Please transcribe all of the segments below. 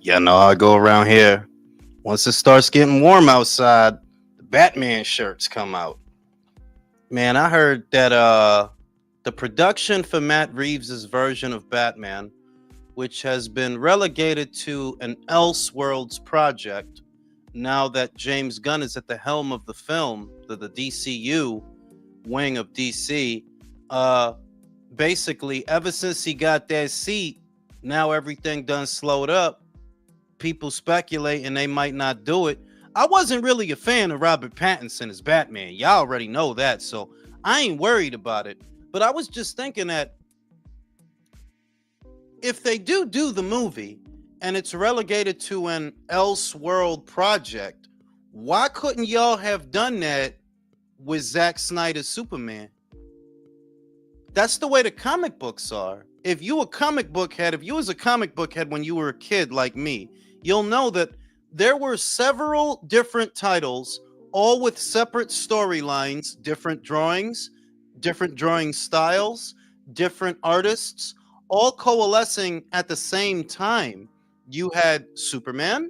You know, I go around here. Once it starts getting warm outside, the Batman shirts come out. Man, I heard that the production for Matt Reeves' version of Batman, which has been relegated to an Elseworlds project, now that James Gunn is at the helm of the film, the DCU wing of DC, uh, basically, ever since he got that seat, now everything done slowed up. People speculating they might not do it. I wasn't really a fan of Robert Pattinson as Batman. Y'all already know that, so I ain't worried about it. But I was just thinking that if they do the movie and it's relegated to an Elseworld project, why couldn't y'all have done that with Zack Snyder's Superman? That's the way the comic books are. If you a comic book head, if you was a comic book head when you were a kid like me, you'll know that there were several different titles, all with separate storylines, different drawing styles, different artists, all coalescing at the same time. You had Superman,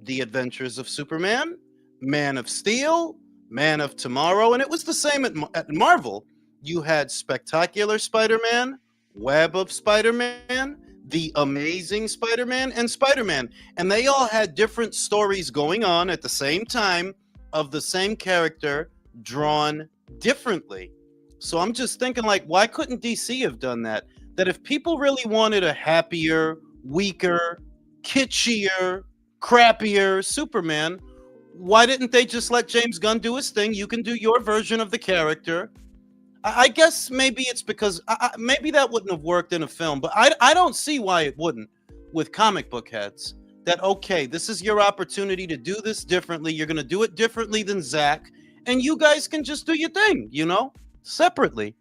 The Adventures of Superman, Man of Steel, Man of Tomorrow, and it was the same at Marvel. You had Spectacular Spider-Man, Web of Spider-Man, The Amazing Spider-Man, and Spider-Man. And they all had different stories going on at the same time of the same character drawn differently. So I'm just thinking, like, why couldn't DC have done that? That if people really wanted a happier, weaker, kitschier, crappier Superman, why didn't they just let James Gunn do his thing? You can do your version of the character. I guess maybe it's because maybe that wouldn't have worked in a film, but I don't see why it wouldn't with comic book heads. That, okay, this is your opportunity to do this differently. You're going to do it differently than Zach, and you guys can just do your thing, separately.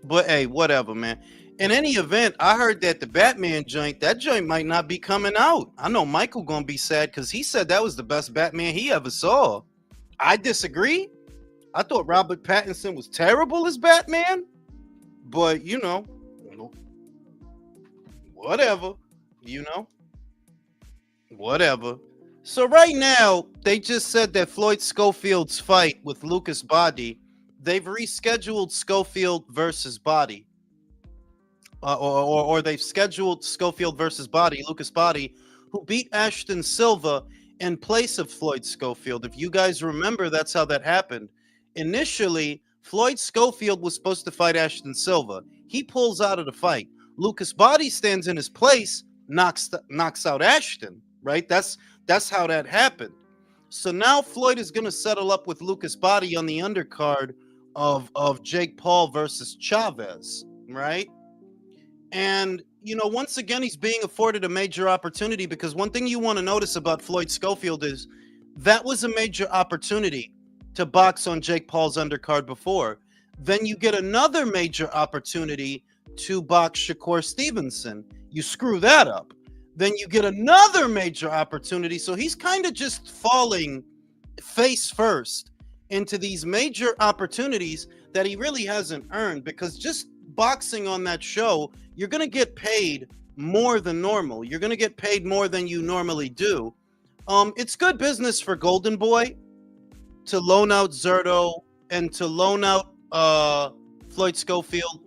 But hey, whatever, man. In any event, I heard that the Batman that joint might not be coming out. I know Michael gonna be sad because he said that was the best Batman he ever saw. I disagree. I thought Robert Pattinson was terrible as Batman, but whatever, whatever. So right now, they just said that Floyd Schofield's fight with Lucas Body, they've rescheduled Schofield versus Body, or they've scheduled Schofield versus Lucas Body, who beat Ashton Silva in place of Floyd Schofield. If you guys remember, that's how that happened. Initially, Floyd Schofield was supposed to fight Ashton Silva. He pulls out of the fight. Lucas Body stands in his place, knocks out Ashton, right? That's how that happened. So now Floyd is going to settle up with Lucas Body on the undercard of Jake Paul versus Chavez, right? And, once again, he's being afforded a major opportunity, because one thing you want to notice about Floyd Schofield is that was a major opportunity to box on Jake Paul's undercard before. Then you get another major opportunity to box Shakur Stevenson. You screw that up. Then you get another major opportunity. So he's kind of just falling face first into these major opportunities that he really hasn't earned, because just boxing on that show, you're going to get paid more than normal. You're going to get paid more than you normally do. It's good business for Golden Boy to loan out Zerto and to loan out Floyd Schofield,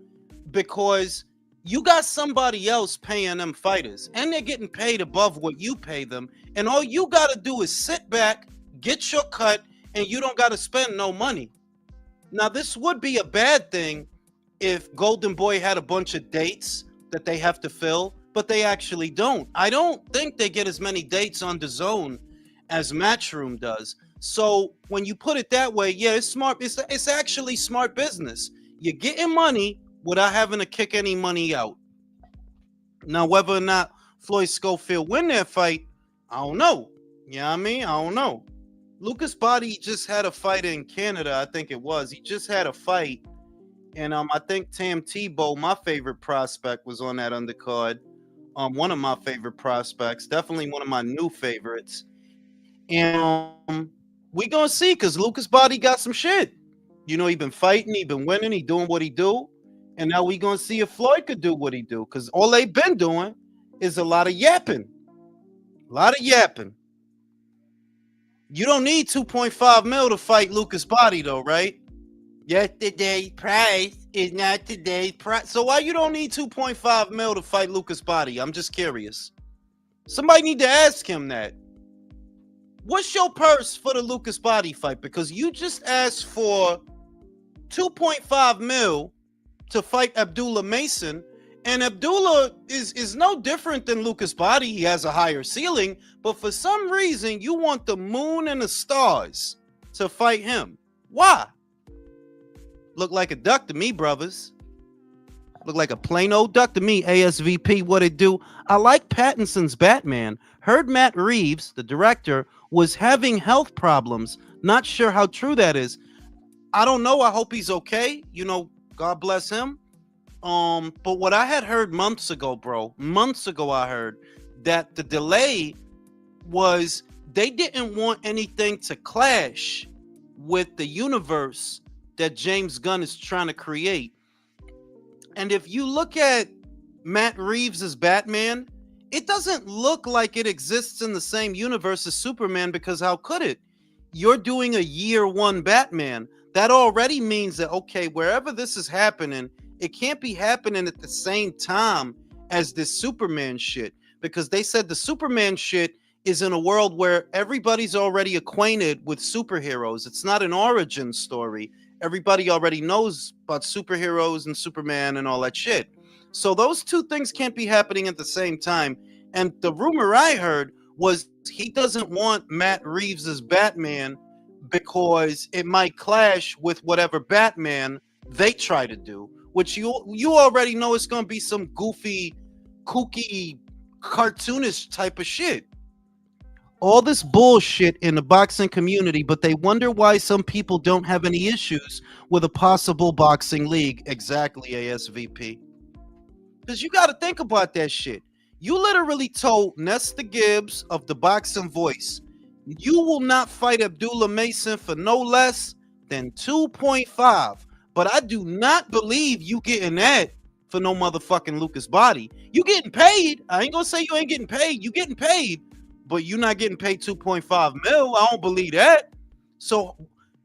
because you got somebody else paying them fighters, and they're getting paid above what you pay them, and all you got to do is sit back, get your cut, and you don't got to spend no money. Now, this would be a bad thing if Golden Boy had a bunch of dates that they have to fill, but they actually don't. I don't think they get as many dates on DAZN as Matchroom does. So when you put it that way, yeah, it's smart. It's actually smart business. You're getting money without having to kick any money out. Now, whether or not Floyd Schofield win that fight, I don't know. You know what I mean? I don't know. Lucas Body just had a fight in Canada, I think it was. He just had a fight. And I think Tam Tebow, my favorite prospect, was on that undercard. One of my favorite prospects. Definitely one of my new favorites. And we gonna see, because Lucas Body got some shit. He been fighting, he been winning, he doing what he do. And now we gonna see if Floyd could do what he do, because all they've been doing is a lot of yapping. A lot of yapping. You don't need 2.5 mil to fight Lucas Body though, right? Yesterday's price is not today's price. So why you don't need 2.5 mil to fight Lucas Body? I'm just curious. Somebody need to ask him that. What's your purse for the Lucas Body fight? Because you just asked for 2.5 mil to fight Abdullah Mason, and Abdullah is no different than Lucas Body. He has a higher ceiling, but for some reason you want the moon and the stars to fight him. Why? Look like a duck to me, brothers. Look like a plain old duck to me. ASVP, what it do? I like Pattinson's Batman. Heard Matt Reeves, the director, was having health problems. Not sure how true that is. I don't know. I hope he's okay. You know, God bless him. But what I had heard months ago, bro, I heard that the delay was they didn't want anything to clash with the universe that James Gunn is trying to create. And if you look at Matt Reeves' Batman, it doesn't look like it exists in the same universe as Superman, because how could it? You're doing a year one Batman. That already means that, okay, wherever this is happening, it can't be happening at the same time as this Superman shit, because they said the Superman shit is in a world where everybody's already acquainted with superheroes. It's not an origin story. Everybody already knows about superheroes and Superman and all that shit. So those two things can't be happening at the same time. And the rumor I heard was he doesn't want Matt Reeves' Batman because it might clash with whatever Batman they try to do, which you already know it's going to be some goofy, kooky, cartoonish type of shit. All this bullshit in the boxing community, but they wonder why some people don't have any issues with a possible boxing league. Exactly, ASVP. Because you got to think about that shit. You literally told Nesta Gibbs of the Boxing Voice, you will not fight Abdullah Mason for no less than 2.5. But I do not believe you getting that for no motherfucking Lucas Body. You getting paid. I ain't gonna say you ain't getting paid. You getting paid, but you're not getting paid 2.5 mil. I don't believe that. So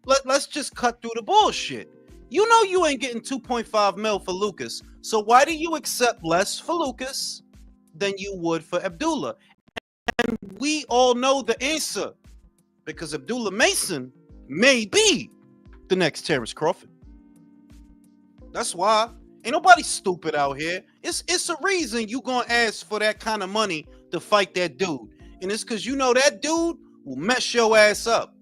let's just cut through the bullshit. You know you ain't getting 2.5 mil for Lucas. So why do you accept less for Lucas than you would for Abdullah? And we all know the answer, because Abdullah Mason may be the next Terrence Crawford. That's why. Ain't nobody stupid out here. It's a reason you gonna ask for that kind of money to fight that dude. And it's because you know that dude will mess your ass up.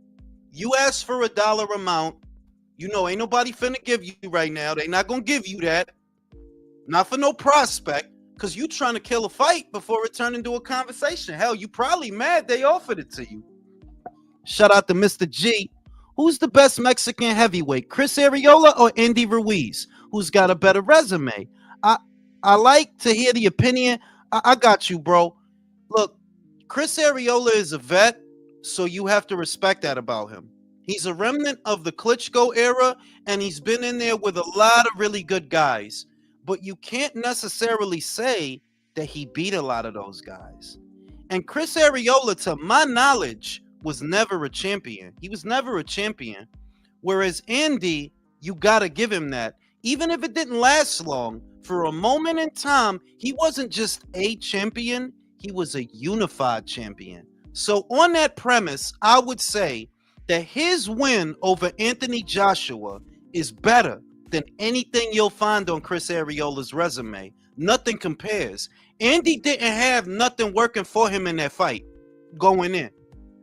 You ask for a dollar amount, you know ain't nobody finna give you right now. They not gonna give you that. Not for no prospect, because you trying to kill a fight before it turned into a conversation. Hell, you probably mad they offered it to you. Shout out to Mr. G. Who's the best Mexican heavyweight, Chris Arreola or Andy Ruiz? Who's got a better resume? I like to hear the opinion. I got you, bro. Look, Chris Arreola is a vet, so you have to respect that about him. He's a remnant of the Klitschko era, and he's been in there with a lot of really good guys. But you can't necessarily say that he beat a lot of those guys. And Chris Arreola, to my knowledge, was never a champion. He was never a champion. Whereas Andy, you got to give him that. Even if it didn't last long, for a moment in time, he wasn't just a champion, he was a unified champion. So on that premise, I would say that his win over Anthony Joshua is better than anything you'll find on Chris Arreola's resume. Nothing compares. Andy didn't have nothing working for him in that fight going in.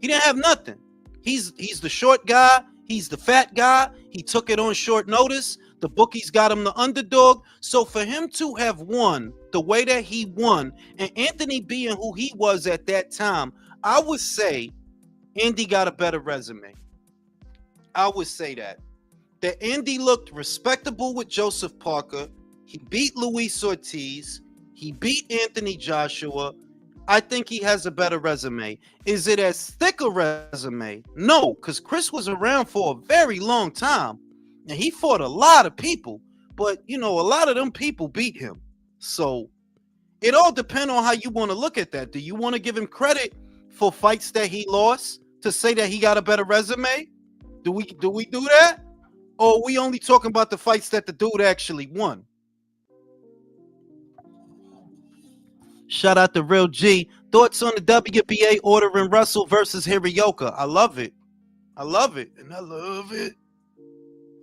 He didn't have nothing. He's the short guy. He's the fat guy. He took it on short notice. The bookies got him the underdog. So for him to have won the way that he won, and Anthony being who he was at that time, I would say Andy got a better resume. I would say that Andy looked respectable with Joseph Parker. He beat Luis Ortiz. He beat Anthony Joshua. I think he has a better resume. Is it as thick a resume? No, because Chris was around for a very long time. And he fought a lot of people. But, you know, a lot of them people beat him. So it all depends on how you want to look at that. Do you want to give him credit for fights that he lost to say that he got a better resume? Do we do that? Or are we only talking about the fights that the dude actually won? Shout out to Real G. Thoughts on the WBA ordering Russell versus Hirioka? I love it. I love it. And I love it.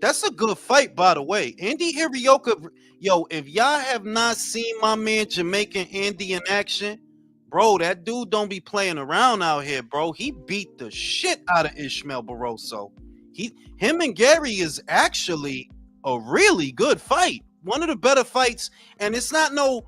That's a good fight, by the way. Andy Hirioka, yo, if y'all have not seen my man Jamaican Andy in action, bro, that dude don't be playing around out here, bro. He beat the shit out of Ishmael Barroso. Him and Gary is actually a really good fight. One of the better fights, and it's not no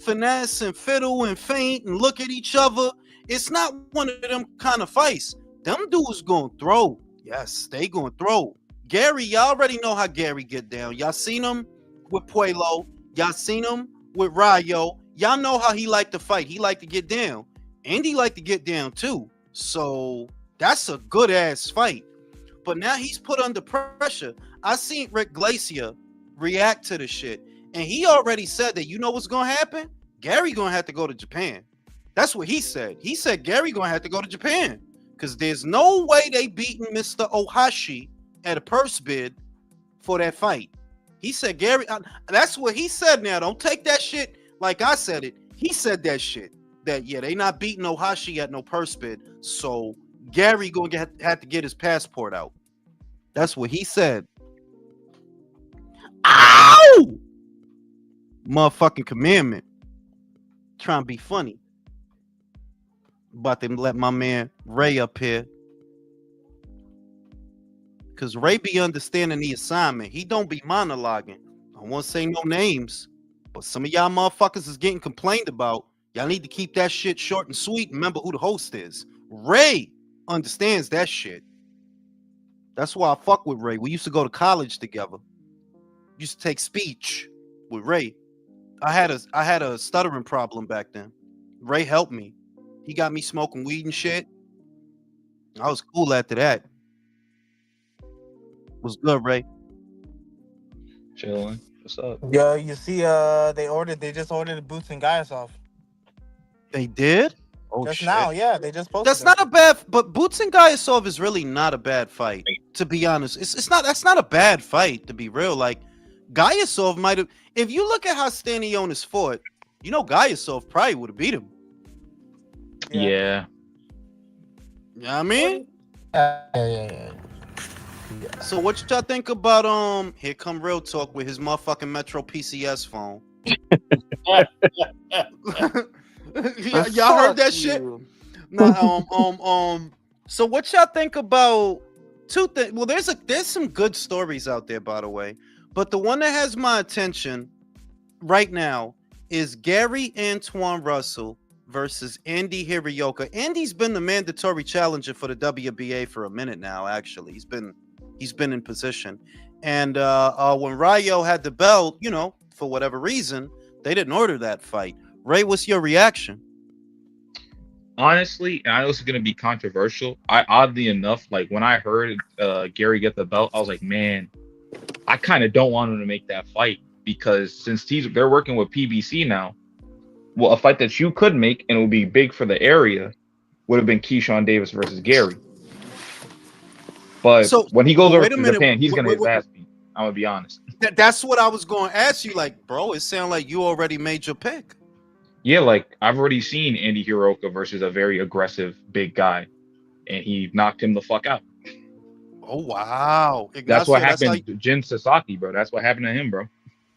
finesse and fiddle and feint and look at each other. It's not one of them kind of fights. Them dudes gonna throw. Yes, they gonna throw. Gary, y'all already know how Gary get down. Y'all seen him with Puelo. Y'all seen him with Rayo. Y'all know how he like to fight. He like to get down. Andy like to get down too. So that's a good ass fight. But now he's put under pressure. I seen Rick Glacier react to the shit. And he already said that, you know what's gonna happen? Gary gonna have to go to Japan. That's what he said. He said Gary gonna have to go to Japan. Because there's no way they beating Mr. Ohashi at a purse bid for that fight. He said Gary, that's what he said. Now, don't take that shit like I said it. He said that shit. That, yeah, they not beating Ohashi at no purse bid. So Gary gonna have to get his passport out. That's what he said. Ow! Motherfucking commandment. Trying to be funny. About to let my man Ray up here. Because Ray be understanding the assignment. He don't be monologuing. I won't say no names. But some of y'all motherfuckers is getting complained about. Y'all need to keep that shit short and sweet. Remember who the host is. Ray understands that shit. That's why I fuck with Ray. We used to go to college together. Used to take speech with Ray. I had a stuttering problem back then. Ray helped me. He got me smoking weed and shit. I was cool after that. What's good, Ray? Chilling. What's up? Yo, you see, they just ordered the Boots and Gaiasov. They did? Oh, just shit. Now, yeah, they just posted. That's not a bad, but Boots and Gaiasov is really not a bad fight. To be honest, it's not. That's not a bad fight. To be real, like Gaiasov might have. If you look at how Stanionis fought, you know Gaiasov probably would have beat him. Yeah. You know what I mean? Yeah. So what y'all think about here come Real Talk with his motherfucking Metro PCS phone? Y'all heard that shit? Nah, so what y'all think about two things? Well, there's some good stories out there, by the way. But the one that has my attention right now is Gary Antoine Russell versus Andy Hirioka. Andy's been the mandatory challenger for the WBA for a minute now, actually. He's been in position. And when Rayo had the belt, you know, for whatever reason, they didn't order that fight. Ray, what's your reaction? Honestly, and I know it's going to be controversial. Oddly enough, like when I heard Gary get the belt, I was like, man, I kind of don't want him to make that fight because since they're working with PBC now, well, a fight that you could make and it would be big for the area would have been Keyshawn Davis versus Gary. But when he goes over to Japan, he's going to get his ass beat. I'm going to be honest. That's what I was going to ask you. Like, bro, it sounds like you already made your pick. Yeah, like I've already seen Andy Hirioka versus a very aggressive big guy, and he knocked him the fuck out. Oh, wow. Ignacio, that's what happened to Jin Sasaki, bro. That's what happened to him, bro.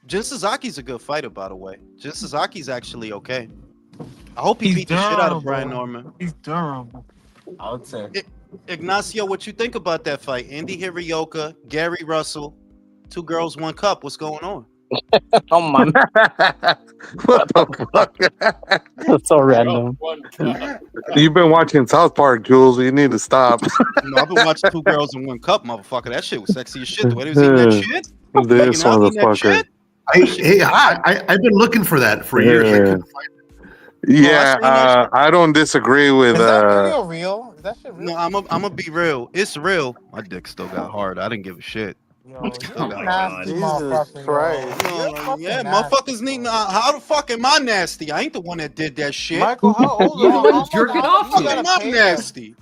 Jin Sasaki's a good fighter, by the way. Jin Sasaki's actually okay. I hope he beat the shit out of Brian Norman. He's durable, I would say. Ignacio, what you think about that fight? Andy Hirioka, Gary Russell, 2 girls, 1 cup. What's going on? Oh my! What the fuck? That's so random. You've been watching South Park, Jules. You need to stop. No, I've been watching 2 girls and 1 cup, motherfucker. That shit was sexy as shit. The way they was eating that shit. This motherfucker. I've been looking for that for years. I couldn't find it. Yeah, I don't disagree with. Is that real? Is that shit real? No, I'm gonna be real. It's real. My dick still got hard. I didn't give a shit. Yo, you Oh my nasty God. motherfucker, Jesus Christ. yo. You're fucking yeah, nasty, motherfuckers need. bro. How the fuck am I nasty? I ain't the one that did that shit. Michael, how old You're are the Bro, one you? jerking how off much Fuck you to am it. gotta I pay nasty?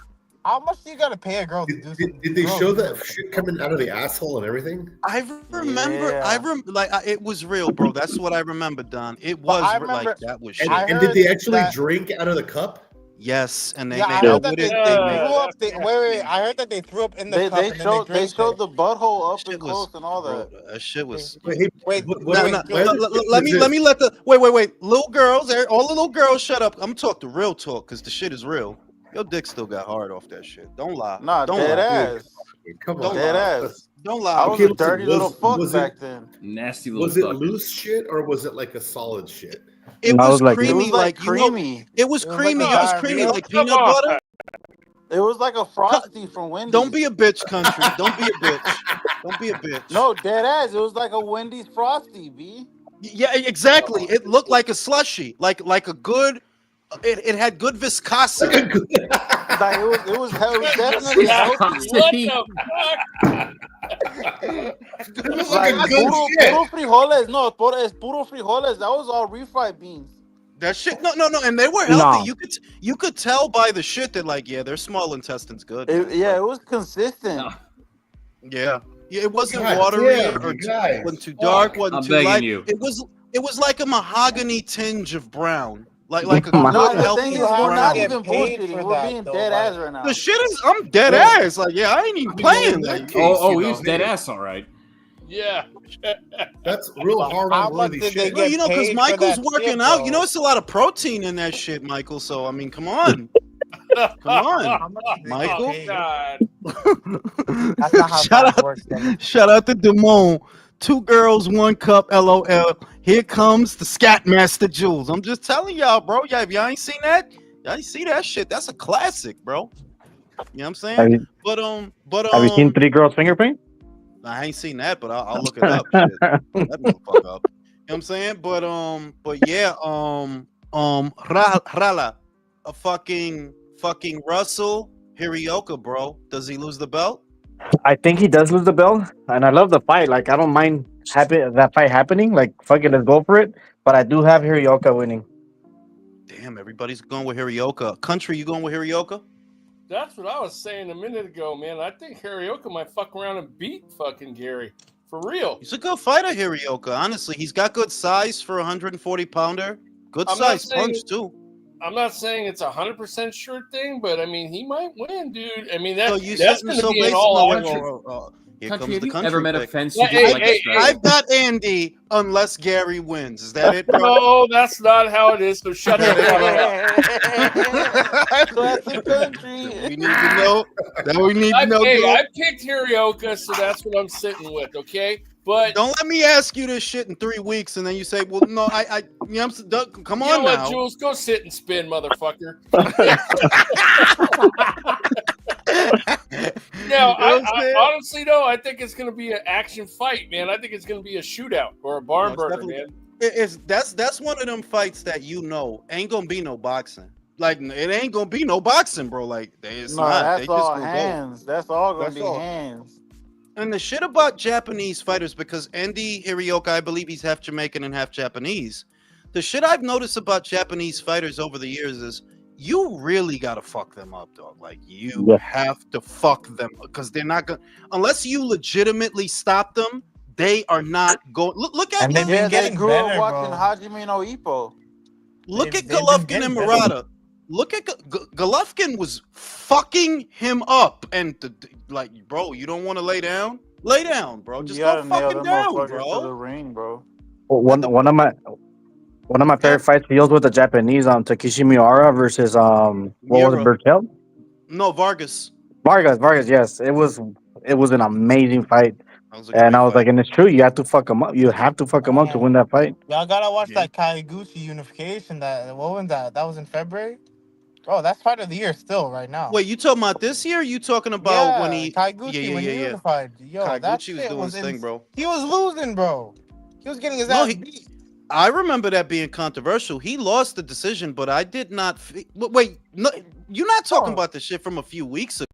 How much do you gotta pay a girl to do something? Did they Girls show do that something. shit coming out of the asshole and everything? I remember. Yeah. It was real, bro. That's what I remember, Don. It But was I like remember- that was And, shit. I and did heard they actually that- drink out of the cup? Yes, and they Yeah, I made heard out that with they, it. they They made- threw up. Wait. I heard that they threw up in the cup They and showed then they showed the butthole up Shit and was, close and all bro, that. that shit was. Wait, hey, Wait, what- Nah, wait, nah, wait, let me let the wait. Little girls, all the little girls, shut up. I'm talk the real talk because the shit is real. Your dick still got hard off that shit. Don't lie. Nah, Don't dead lie. ass. Come Don't on. Dead lie. ass. Don't I lie. was Okay, a dirty little fuck was it- back then. Nasty little Was it fucker. loose shit or was it like a solid shit? It No, was like- creamy, It was like you know. creamy. It was It was creamy. like It was diarrhea. creamy like Come peanut on. butter. It was like a frosty from Wendy's. Don't be a bitch, country. Don't be a bitch. Don't be a bitch. No, dead ass. It was like a Wendy's frosty, B. Yeah, exactly. It looked like a slushy, like a good. It had good viscosity. Like it was definitely healthy. What the fuck? It was Like like a good shit. puro frijoles. No, es puro frijoles. That was all refried beans. That shit. No, and they were healthy. No. You could tell by the shit that like their small intestines good. man. It was consistent. No. Yeah, it wasn't God watery damn, or you guys. wasn't too dark, Fuck. wasn't I'm too begging light. you. It was like a mahogany tinge of brown, like a No, No, good the healthy thing is, You have we're to not get even paid bullshitting. for We're that, being though, dead like- ass right now. The shit is. I'm dead Yeah. ass. Like I ain't even Well, playing in that. that case, Oh, you he's know, dead ass, all right. Yeah. That's real hard How on much worthy did they shit. get Because paid for Michael's that working shit, out. though? You know, it's a lot of protein in that shit, Michael. So I mean, come on, come How on. much did they Michael? get paid? God. That's not how shout science out, works, though. shout out to Damone. 2 girls, 1 cup. LOL. Here comes the Scat Master Jules. I'm just telling y'all, bro. Yeah, if y'all ain't seen that, y'all ain't see that shit. That's a classic, bro. You know what I'm Have saying? you, But have you seen 3 girls finger paint? I ain't seen that, but I'll look it up. Shit. That motherfucker up. You know what I'm saying? But yeah, Rala, a fucking Russell Hirioka, bro. Does he lose the belt? I think he does lose the belt, and I love the fight. Like I don't mind that fight happening. Like fuck it, let's go for it. But I do have Hirioka winning. Damn, everybody's going with Hirioka. Country, you going with Hirioka? That's what I was saying a minute ago, man. I think Harioka might fuck around and beat fucking Gary. For real. He's a good fighter, Hirioka. Honestly, he's got good size for a 140 pounder. Good I'm not size saying- punch too. I'm not saying it's 100% sure thing, but I mean, he might win, dude. I mean, So that's setting going to be an basically- all no, action. Here Country, comes have the you country ever met a pick. fence Yeah, you didn't hey, like hey, the strike? I've got Andy unless Gary wins. Is that it, bro? No, that's not how it is. So shut the fuck up. Classic country. We need to know. That we need to know. dude. I picked Hirioka, so that's what I'm sitting with, okay? But Don't let me ask you this shit in 3 weeks and then you say, "Well, no, I you know, I'm come you on know what, now." Jules? Go sit and spin, motherfucker. No, I honestly though, I think it's going to be an action fight, man. I think it's going to be a shootout or a barn No, it's burner, definitely- man. That's one of them fights that ain't gonna be no boxing. Like it ain't gonna be no boxing, bro. Like it's No, not. that's They just all gonna go. hands. That's all gonna That's be all. hands. And the shit about Japanese fighters, because Andy Hirioka, I believe he's half Jamaican and half Japanese. The shit I've noticed about Japanese fighters over the years is you really gotta fuck them up, dog. Like you Yeah. have to fuck them because they're not gonna unless you legitimately stop them. They are not going. Look at And they've him. been Yeah, they getting grew up better, watching bro. Hajime no Ippo. Look They've at been Golovkin getting and better. Murata. Look at Golovkin was fucking him up, and like, bro, you don't want to lay down. Lay down, bro. Just You gotta go nail fucking them down, motherfuckers to the bro. ring, bro. One of my favorite fights deals with the Japanese Takeshi Miura versus what was it, Miura. Bertel? No, Vargas. Vargas. Yes, it was an amazing fight, That was a and great I was fight. like, and it's true, you have to fuck him up. You have to fuck him up to win that fight. Y'all gotta watch Yeah. that Kaiguchi unification. What was that? That was in February. Bro, that's fight of the year still right now. Wait, you talking about this year? Or you talking about when he? Kaiguchi when he yeah. unified. Yo, that Kaiguchi was shit doing his thing, bro. He was losing, bro. He was getting his No, ass he- beat. I remember that being controversial. He lost the decision, but I did not. Wait, no, you're not talking Oh. about the shit from a few weeks ago,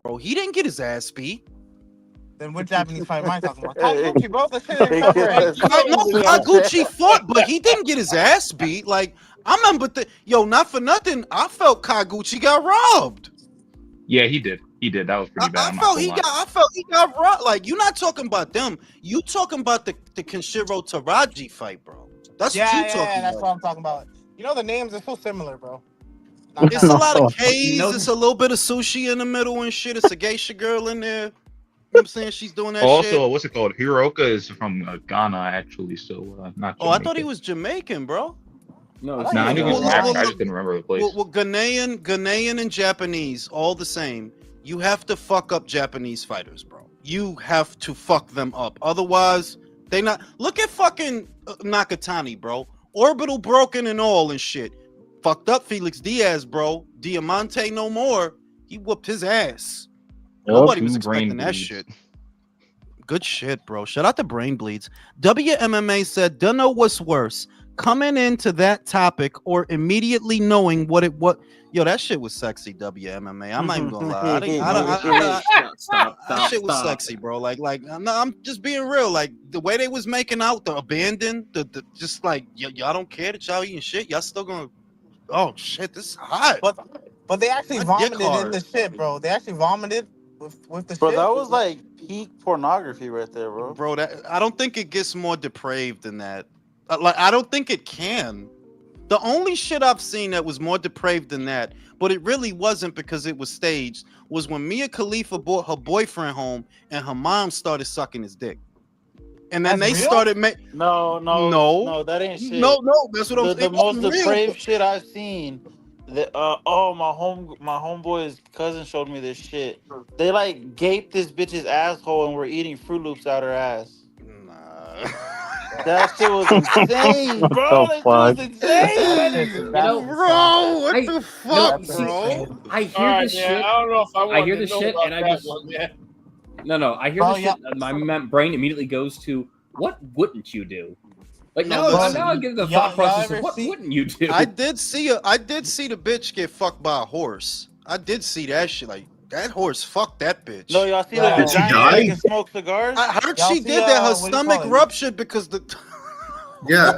bro. He didn't get his ass beat. Then what Japanese fight am I talking about? Kaguchi, bro. That shit in Hey, February. Kaguchi fought, but he didn't get his ass beat. Like I remember, not for nothing. I felt Kaguchi got robbed. Yeah, he did. He did. That was pretty bad. I felt he got robbed. Like you're not talking about them. You talking about the Kenshiro Taraji fight, bro. That's what you talking That's about. what I'm talking about. You know the names are so similar, bro. It's a lot of K's. You know- It's a little bit of sushi in the middle and shit. It's a geisha girl in there. You know what I'm saying? She's doing that Also, shit. what's it called? Hiroka is from Ghana, actually. So not. Oh, I thought he was Jamaican, bro. No, I Nah, I knew he was Well, African. well, I just didn't remember the place. Well, Ghanaian and Japanese, all the same. You have to fuck up Japanese fighters, bro. You have to fuck them up. Otherwise, they not. Look at fucking Nakatani, bro. Orbital broken and all and shit. Fucked up Felix Diaz, bro. Diamante no more. He whooped his ass. Nobody was Two brain expecting that bleeds. shit. Good shit, bro. Shout out to Brain Bleeds. WMMA said, "Don't know what's worse, coming into that topic or immediately knowing what." Yo, that shit was sexy. WMMA. I'm not even gonna lie. Stop. That shit was sexy, bro. Like I'm just being real. Like the way they was making out, the abandon, the just like y'all don't care that y'all eating shit. Y'all still gonna. Oh shit, this is hot. But they actually My dick vomited in hard. the shit, bro. They actually vomited with the Bro, shit. that was like peak pornography right there, bro. Bro, that I don't think it gets more depraved than that. I don't think it can. The only shit I've seen that was more depraved than that, but it really wasn't because it was staged, was when Mia Khalifa brought her boyfriend home and her mom started sucking his dick. And then That's they real? started No, that ain't shit. No, that's what I'm The saying. most depraved shit I've seen. My homeboy's cousin showed me this shit. They like gaped this bitch's asshole and were eating Fruit Loops out her ass. Nah. That shit was insane, bro. That shit was insane. Bro, what I- the No, fuck, see, bro? I hear All right, this man. shit. I don't know if I want hear to this know shit, about and I that just- one, man. No, I hear Bro, this shit. My brain immediately goes to, what wouldn't you do? Like No, now, listen. now I get the Y'all- thought process y'all of what ever see- wouldn't you do? I did see the bitch get fucked by a horse. I did see that shit. Like that horse fucked that bitch. No, y'all see Did the she giant die? that can smoke cigars? I heard Y'all she see, did that. Her what do you stomach call it? ruptured because the. Yeah.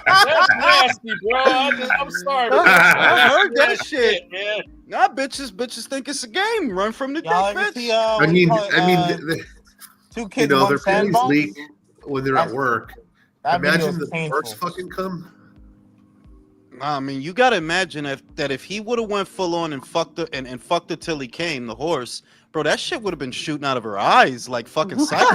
That's nasty, bro. I'm sorry. But that's I heard that nasty shit. man. Nah, bitches think it's a game. Run from the Y'all dick, ever see bitch. what do you call it, two you kids, know, one their panties sandbox? leak when they're at work. That video Imagine is the painful. farts fucking come. Nah, I mean, you gotta imagine if he would have went full on and fucked her and fucked her till he came, the horse, bro, that shit would have been shooting out of her eyes like fucking psycho.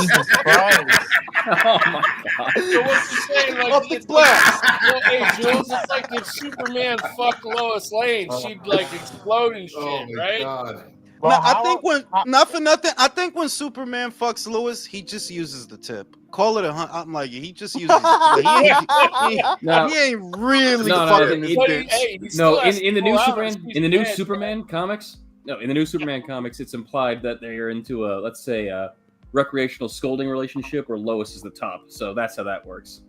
Jesus Christ. Oh my god! So what you saying? Like, Off the it's blast. Well, hey, Jules, it's like if Superman fucked Lois Lane, she'd like explode and shit, right? God. Bro, Nah, I how- think when how- not for nothing, I think when Superman fucks Lewis, he just uses the tip. Call it I'm like, he just uses the tip. No, He ain't really No, fucking this But bitch. he still has in the to new pull out Superman, his in the new piece of Superman comics, in the new Superman comics, it's implied that they are into a, let's say, a recreational scolding relationship where Lois is the top. So that's how that works.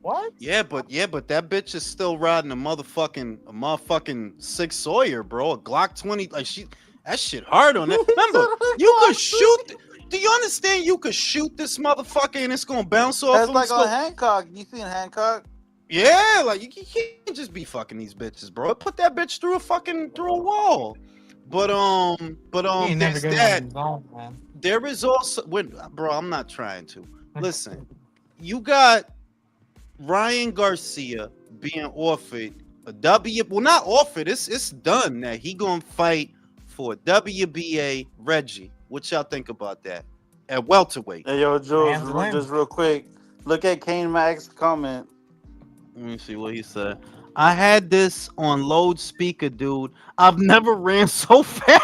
What? Yeah, but that bitch is still riding a motherfucking Six Sawyer, bro. A Glock 20, like that shit hard on that. Remember, you could shoot. Do you understand? You could shoot this motherfucker and it's gonna bounce off. That's him. like It's on gonna- Hancock. You seen Hancock? Yeah, like you can't just be fucking these bitches, bro. Put that bitch through a wall. But He ain't never there's getting that. on his own, man. There is also bro, I'm not trying to. Listen, you got Ryan Garcia being offered a well, not offered, it's done that he gonna fight for WBA Reggie. What y'all think about that? At welterweight. Hey, yo, Jules, Hands win. just real quick. Look at Kane Mack's comment. Let me see what he said. I had this on load speaker, dude. I've never ran so fast.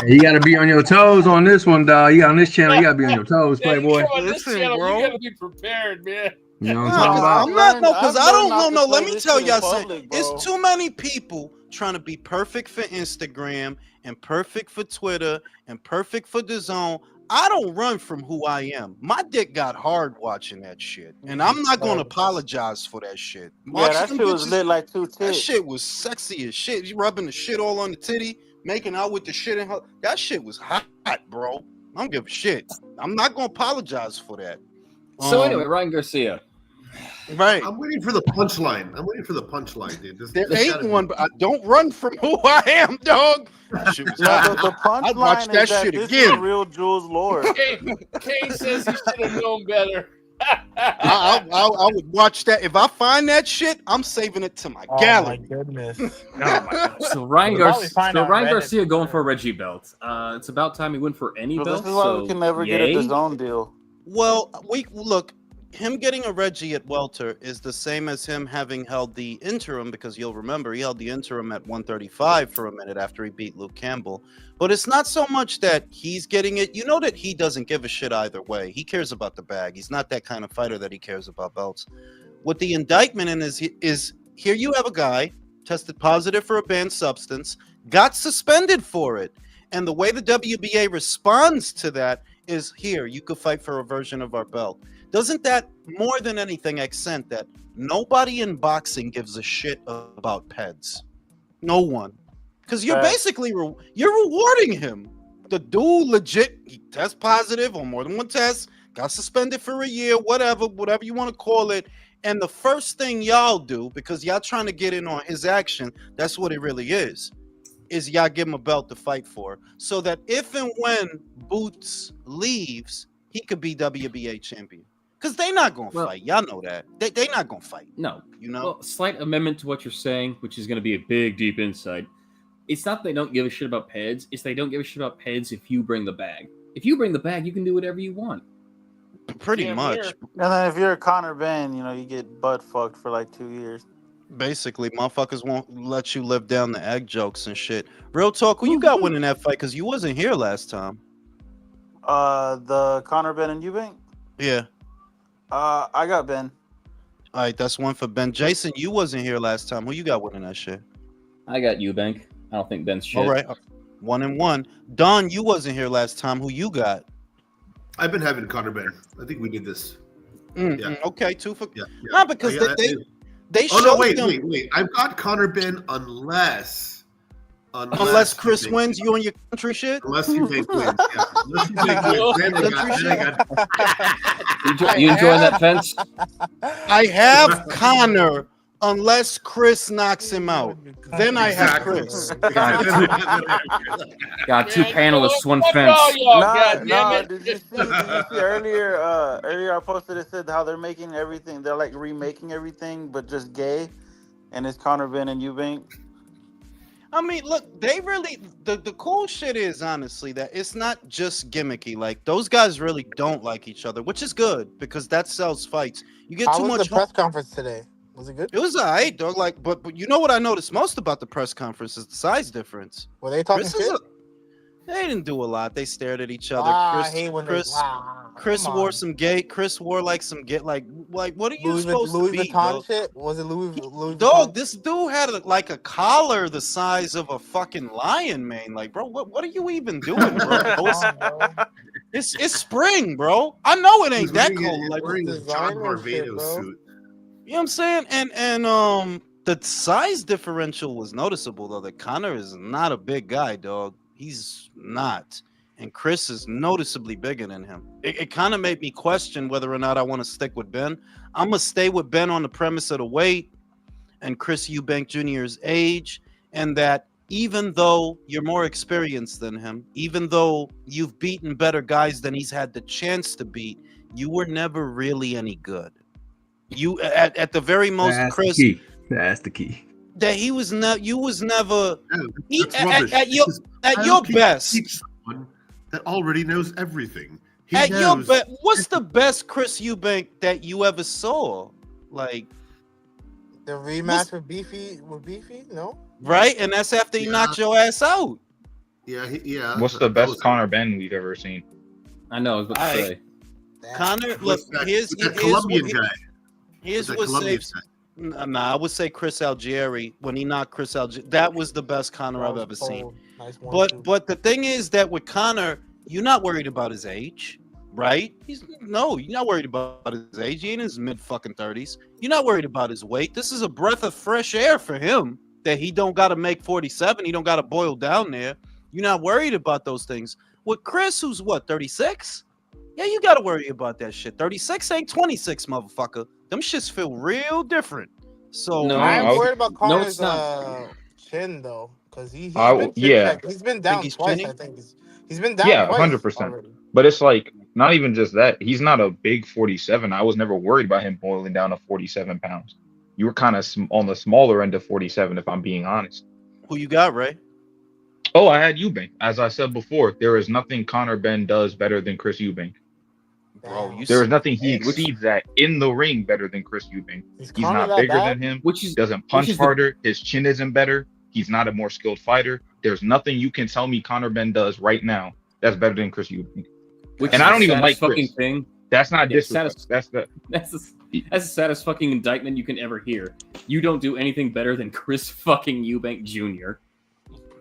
You got to be on your toes on this one, dog. You got on this channel. You got to be on your toes, Yeah, you Playboy. come on this Listen, channel, bro. you gotta be prepared, man. You know what I'm No, talking about? I'm not, no, because I've I don't learned know. not to Let say me this tell shit in y'all public, something. bro. It's too many people trying to be perfect for Instagram and perfect for Twitter and perfect for the zone. I don't run from who I am. My dick got hard watching that shit, and I'm not gonna apologize for that shit. Yeah, Watching that them shit was bitches- lit like two That tits. shit was sexy as shit. You rubbing the shit all on the titty, making out with the shit in her. That shit was hot, bro. I don't give a shit. I'm not gonna apologize for that. So anyway, Ryan Garcia. Right. I'm waiting for the punchline. Dude. There ain't one, but I don't run from who I am, dog. That shit was No, hot. the I'd watch punchline that is that shit this again. is real Jules lore. Kane says he should have known better. I would watch that. If I find that shit, I'm saving it to my Oh my gallery. goodness. Oh my God. So Ryan, We'll probably find out Reddit Garcia going for for a Reggie belt. It's about time he went for any So belt. this is why we can never get a yay? DAZN deal. Well, we look. Him getting a Reggie at welter is the same as him having held the interim, because you'll remember he held the interim at 135 for a minute after he beat Luke Campbell. But it's not so much that he's getting it. You know that he doesn't give a shit either way. He cares about the bag. He's not that kind of fighter that he cares about belts. What the indictment in is here you have a guy tested positive for a banned substance, got suspended for it. And the way the WBA responds to that is, here, you could fight for a version of our belt. Doesn't that more than anything accent that nobody in boxing gives a shit about PEDs? No one. Because you're basically you're rewarding him. The dude legit, he tests positive on more than one test, got suspended for a year, whatever you want to call it. And the first thing y'all do, because y'all trying to get in on his action, that's what it really is y'all give him a belt to fight for. So that if and when Boots leaves, he could be WBA champion. Because they not going to fight. Y'all know that. They not going to fight. No. You know? Well, slight amendment to what you're saying, which is going to be a big, deep insight. It's not they don't give a shit about PEDs. It's they don't give a shit about PEDs if you bring the bag. If you bring the bag, you can do whatever you want. Pretty much. And then if you're a Conor Benn, you get butt fucked for like 2 years. Basically, motherfuckers won't let you live down the egg jokes and shit. Real talk, who you got winning that fight? Because you wasn't here last time. The Conor Benn and Eubank? Yeah. I got Benn. All right, that's one for Benn. Jason, you wasn't here last time. Who you got winning that shit? I got Eubank. I don't think Ben's shit. All right, 1-1. Don, you wasn't here last time. Who you got? I've been having Conor Benn. I think we did this. Yeah. Okay, 2 for. Yeah. No, because they Oh showed no! Wait. I've got Conor Benn unless Chris wins, you on your country shit. Unless Eubank wins. Yeah. Unless Eubank wins. Then I got. You enjoying that fence? I have Conor unless Chris knocks him out. Then I have Chris. Got two panelists, one Fuck fence. all y'all, goddammit. Did you see earlier? Earlier I posted it said how they're making everything. They're like remaking everything, but just gay, and it's Conor Benn and Eubank. I mean, look, they really the cool shit is honestly that it's not just gimmicky. Like those guys really don't like each other, which is good because that sells fights. You get How too was much. the press conference today? Was it good? It was alright, dog. Like, but you know what I noticed most about the press conference is the size difference. Were they talking Chris is shit? They didn't do a lot. They stared at each other. I hate when Chris come wore on. some gay. Chris wore like some gay. Like what are you Louis supposed Louis to be? Vuitton Dog? shit? Was it Louis Vuitton? Dog, this dude had like a collar the size of a fucking lion mane. Like, bro, what are you even doing, bro? It's spring, bro. I know it ain't that cold. Like wearing a John Barbados suit. You know what I'm saying? And the size differential was noticeable though. That Conor is not a big guy, dog. He's not. And Chris is noticeably bigger than him. It kind of made me question whether or not I want to stick with Benn. I'm gonna stay with Benn on the premise of the weight and Chris Eubank Jr.'s age, and that even though you're more experienced than him, even though you've beaten better guys than he's had the chance to beat, you were never really any good. You at the very most, That's Chris. the key. That's the key. That he was never. You was never. That's rubbish. At your best. Someone that already knows everything. He At your knows. best, what's the best Chris Eubank that you ever saw? Like The rematch with Beefy? No. right, and that's after he knocked your ass out. Yeah. What's the best Conor Benn we've ever seen? I know. I was about to say. Conor, look, here's that Colombian guy. Here's That what Colombian saves. guy. Nah, I would say Chris Algieri when he knocked Chris Algieri. That was the best Conor I've ever seen. Nice But the thing is that with Conor, You're not worried about his age, right? You're not worried about his age. He ain't in his mid fucking 30s. You're not worried about his weight. This is a breath of fresh air for him that he don't got to make 47. He don't got to boil down there. You're not worried about those things. With Chris, who's what, 36? Yeah, you got to worry about that shit. 36 ain't 26, motherfucker. Them shits feel real different. So No, I'm I- worried about Connor's it's not. chin though, because he's I- been yeah. he's been down he's twice. chinny? I think he's been down Yeah, twice 100%. already. But it's like not even just that. He's not a big 47. I was never worried about him boiling down to 47 pounds. You were kind of on the smaller end of 47, if I'm being honest. who you got, Ray? Oh, I had Eubank. As I said before, there is nothing Conor Benn does better than Chris Eubank. Bro, you There is nothing he Which- exceeds that in the ring better than Chris Eubank. Is He's Conor not that bigger bad? than him. Which is Doesn't punch is the- harder. His chin isn't better. He's not a more skilled fighter. There's nothing you can tell me Conor Benn does right now that's better than Chris Eubank. which And is I the don't even like saddest fucking Chris. thing. That's not Yeah, disrespect. saddest- That's the saddest fucking indictment you can ever hear. You don't do anything better than Chris fucking Eubank Jr.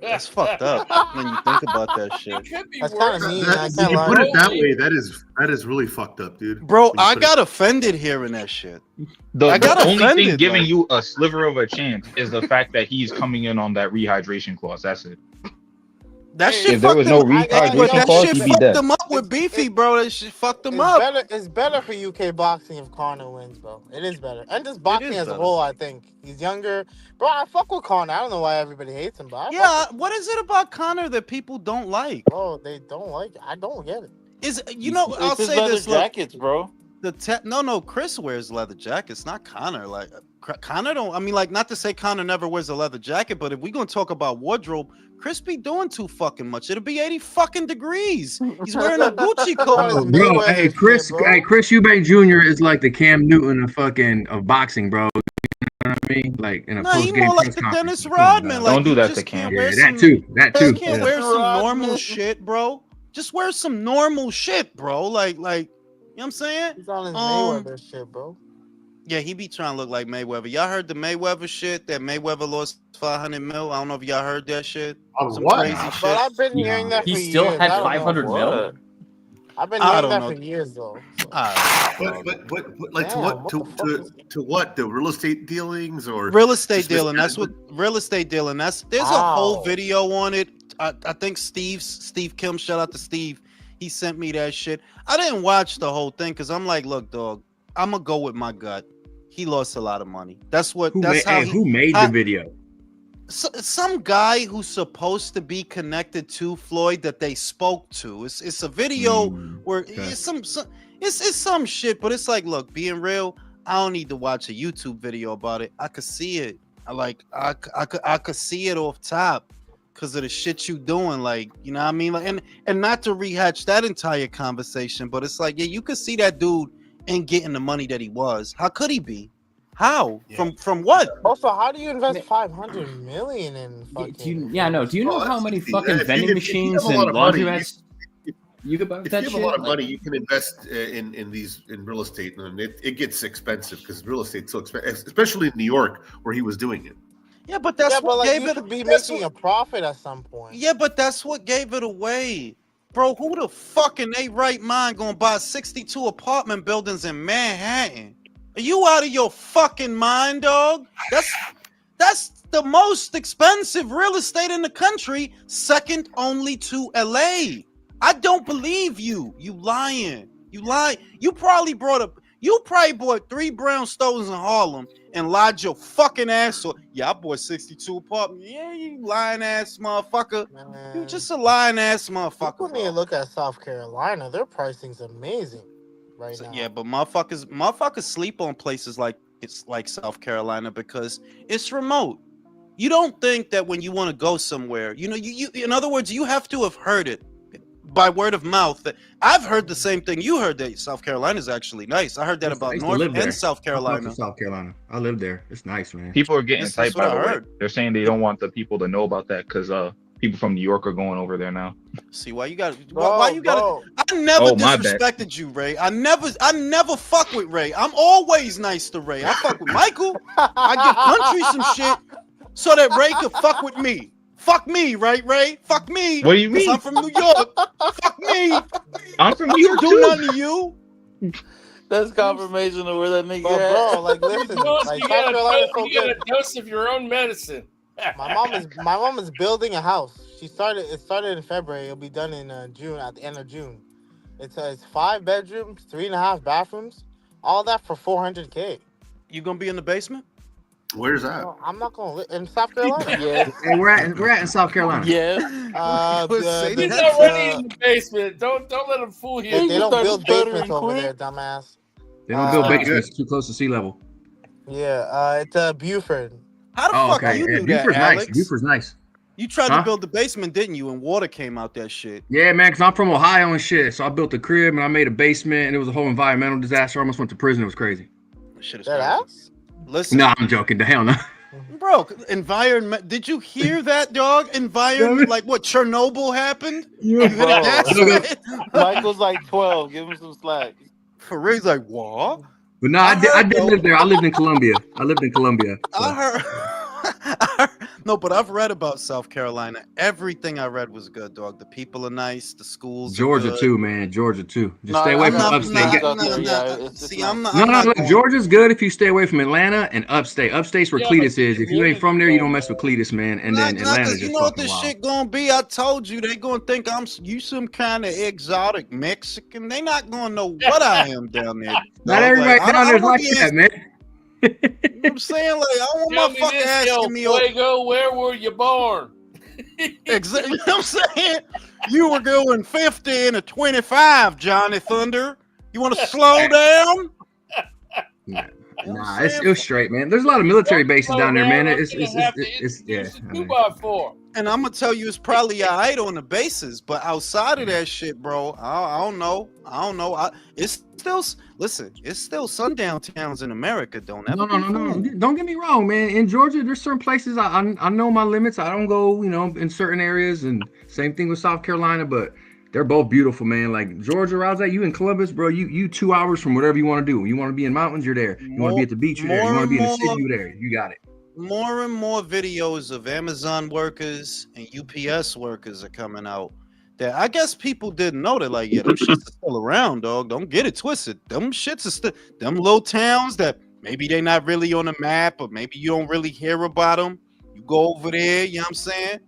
That's fucked up when you think about that shit. It could be That's worse. kinda mean. That- I when can't you lie. put it that way, that is really fucked up, dude. Bro, When you I put it- got offended hearing that shit. I The got only thing offended, giving like- you a sliver of a chance is the fact that he's coming in on that rehydration clause. That's it. That Hey, shit If there was fucked no him- I- But rehydration that clause, shit he'd be fucked dead. him up with It's- Beefy, bro. That shit fucked him It's up. better. It's better for UK boxing if Conor wins, bro. It is better, and just boxing is as a better. whole. I think he's younger, bro. I fuck with Conor. I don't know why everybody hates him, but I Yeah, fuck what is it about Conor that people don't like? with, bro. They don't like it. I don't get it. Is I'll It's his say leather this. Look, jackets, bro. no, Chris wears leather jackets, not Conor. Like Conor don't. I mean, like, not to say Conor never wears a leather jacket, but if we gonna talk about wardrobe, Chris be doing too fucking much. It'll be 80 fucking degrees. He's wearing a Gucci Oh, coat. bro. Bro, hey Chris, Shit, bro. hey Chris Eubank Jr. is like the Cam Newton of boxing, bro. You know what I mean? Like in a Nah, he post game more like press the conference. Dennis Come on, Rodman. dog. Like, Don't do you that just to Cam. can't Yeah, wear that some- too. That You too. can't Yeah. wear some Rodman. normal shit, bro. Just wear some normal shit, bro. Like, you know what I'm saying? He's on his Um, Mayweather shit, bro. Yeah, he be trying to look like Mayweather. Y'all heard the Mayweather shit? That Mayweather lost 500 mil. I don't know if y'all heard that shit. On Some what? crazy But shit. I've been hearing that for He years. still had I don't know 500 mil. What? I've been I hearing don't that know. for years, though. So. But like Damn, to what what the fuck is- to what, the real estate dealings or Real estate just dealing. That's what real estate dealing. There's a whole Wow. video on it. I think Steve Kim, shout out to Steve. He sent me that shit. I didn't watch the whole thing because I'm like, look, dog, I'm gonna go with my gut. He lost a lot of money. That's what. Who made I- the video? Some guy who's supposed to be connected to Floyd that they spoke to. It's a video where okay. it's some shit, but it's like, look, being real, I don't need to watch a YouTube video about it. I could see it. I could see it off top because of the shit you doing. Like, you know what I mean? Like, and not to rehatch that entire conversation, but it's like, yeah, you could see that dude ain't getting the money that he was. How could he be? How? Yeah. From what? Also, how do you invest 500 million in fucking? Do you know Oh, how that's many easy. fucking If you- vending if you machines have a and lot of money, laundromats you could buy with If that you shit? have a lot of Like, money, you can invest in real estate, and it gets expensive because real estate's so expensive, especially in New York where he was doing it. Yeah, but that's yeah, but what like gave you it. should be that's making what- a profit at some point. Yeah, but that's what gave it away. Bro, who the fuck in they right mind gonna buy 62 apartment buildings in Manhattan? Are you out of your fucking mind, dog? That's the most expensive real estate in the country, second only to LA. I don't believe you. You lying. You lie. You probably bought 3 brownstones in Harlem and lied your fucking ass off. Yeah, I bought 62 apartments. Yeah, you lying ass motherfucker. Man, You just a lying ass motherfucker. people need to bro. look at South Carolina. Their pricing's amazing right So, now. yeah, but motherfuckers sleep on places like South Carolina because it's remote. You don't think that when you want to go somewhere, you in other words, you have to have heard it by word of mouth. That I've heard the same thing you heard, that South Carolina is actually nice. I heard that I about used to North live there. and South I fuck Carolina. with South Carolina. I live there. It's nice, man. People are getting That's tight, what by I the way. heard. They're saying they don't want the people to know about that because people from New York are going over there now. See why you got Bro, why you got bro. I never Oh, my bad. disrespected you, Ray. I never fuck with Ray. I'm always nice to Ray. I fuck with Michael. I give country some shit so that Ray could fuck with me. Fuck me, right, Ray? Fuck me. What do you 'Cause mean? I'm from New York. Fuck me. I'm from I New didn't York do too. nothing to you. That's confirmation of where that nigga But at. bro, like You listen, got like South Carolina is so you got good. a dose of your own medicine. My mom is building a house. It started in February. It'll be done in June, at the end of June. It's 5 bedrooms, 3.5 bathrooms, all that for $400K. You gonna be in the basement? Where's that? No, I'm not gonna live in South Carolina. Yes. Hey, we're at in South Carolina. Yes. He's already in the basement. Don't let him fool you. They don't started build stuttering basements over quick. there, dumbass. They don't build Uh, basements too close to sea level. Yeah, it's Buford. How the Oh, fuck okay. you Yeah, do that, Buford's nice. Alex? Buford's nice. You tried Huh? to build the basement, didn't you? And water came out that shit. Yeah, man, because I'm from Ohio and shit. So I built a crib and I made a basement and it was a whole environmental disaster. I almost went to prison. It was crazy. That shit is That crazy. ass? Listen, No, I'm joking. The hell no. bro, environment. Did you hear that, dog? Environment, like what Chernobyl happened? You heard Bro. that shit? Michael's like 12. Give him some slack. For real, he's like, what? But no, I I did heard, though. live there. I lived in Columbia. So. I heard. No, but I've read about South Carolina. Everything I read was good, dog. The people are nice. The schools. Georgia are good. too, man. Georgia too. Just No, stay away I from got upstate. some Get- out there, yeah, it's See, not- I'm not. No, I'm not look, going- Georgia's good if you stay away from Atlanta and upstate. Upstate's where Yeah, Cletus but is. If you ain't from there, you don't mess with man. Cletus, man. And Nah, then nah, Atlanta's 'cause you just know what fucking this wild. shit gonna be. I told you they gonna think you some kind of exotic Mexican. They not gonna know what I am down there. Not dog. everybody Like, I down don't there's wanna like be that, man. You know what I'm saying? Like, I don't Tell want me my fucker this, El asking me. Oh, Fuego, where were you born? exactly. You know what I'm saying? You were going 50 and a 25, Johnny Thunder. You want to slow down? Nah, it was straight, man. There's a lot of military bases down there, man. It's yeah. I mean, 2x4. And I'm gonna tell you, it's probably all right on the bases, but outside of that shit, bro, I don't know. It's still listen. It's still sundown towns in America. Don't ever. No. Don't get me wrong, man. In Georgia, there's certain places I know my limits. I don't go, in certain areas, and same thing with South Carolina, but they're both beautiful, man. Like Georgia, where I was at, you in Columbus, bro. You 2 hours from whatever you want to do. You want to be in mountains, you're there. You want to be at the beach, you're there. You want to be in the city, you're there. You got it. More and more videos of Amazon workers and UPS workers are coming out. That I guess people didn't know that, like, yeah, them shits are still around, dog. Don't get it twisted. Them shits are still them little towns that maybe they not really on the map, or maybe you don't really hear about them. You go over there, you know what I'm saying?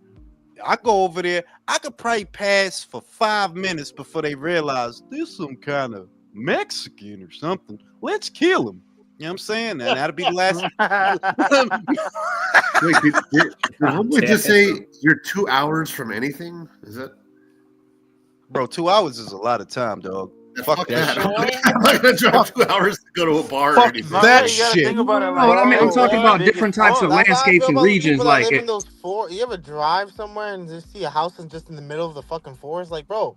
I go over there, I could probably pass for 5 minutes before they realize there's some kind of Mexican or something. Let's kill him. You know what I'm saying? And that'll be the last. Wait, did Homeboy just say you're 2 hours from anything? Is that? Bro, 2 hours is a lot of time, dog. Fuck that that. shit. I'm not gonna drive 2 hours to go to a bar. Fuck or anything. that you gotta shit. think about it. No, I mean, I'm talking about biggest different types of That's how I landscapes feel and about the regions. people that Like, live in those you ever drive somewhere and just see a house and just in the middle of the fucking forest? Like, bro,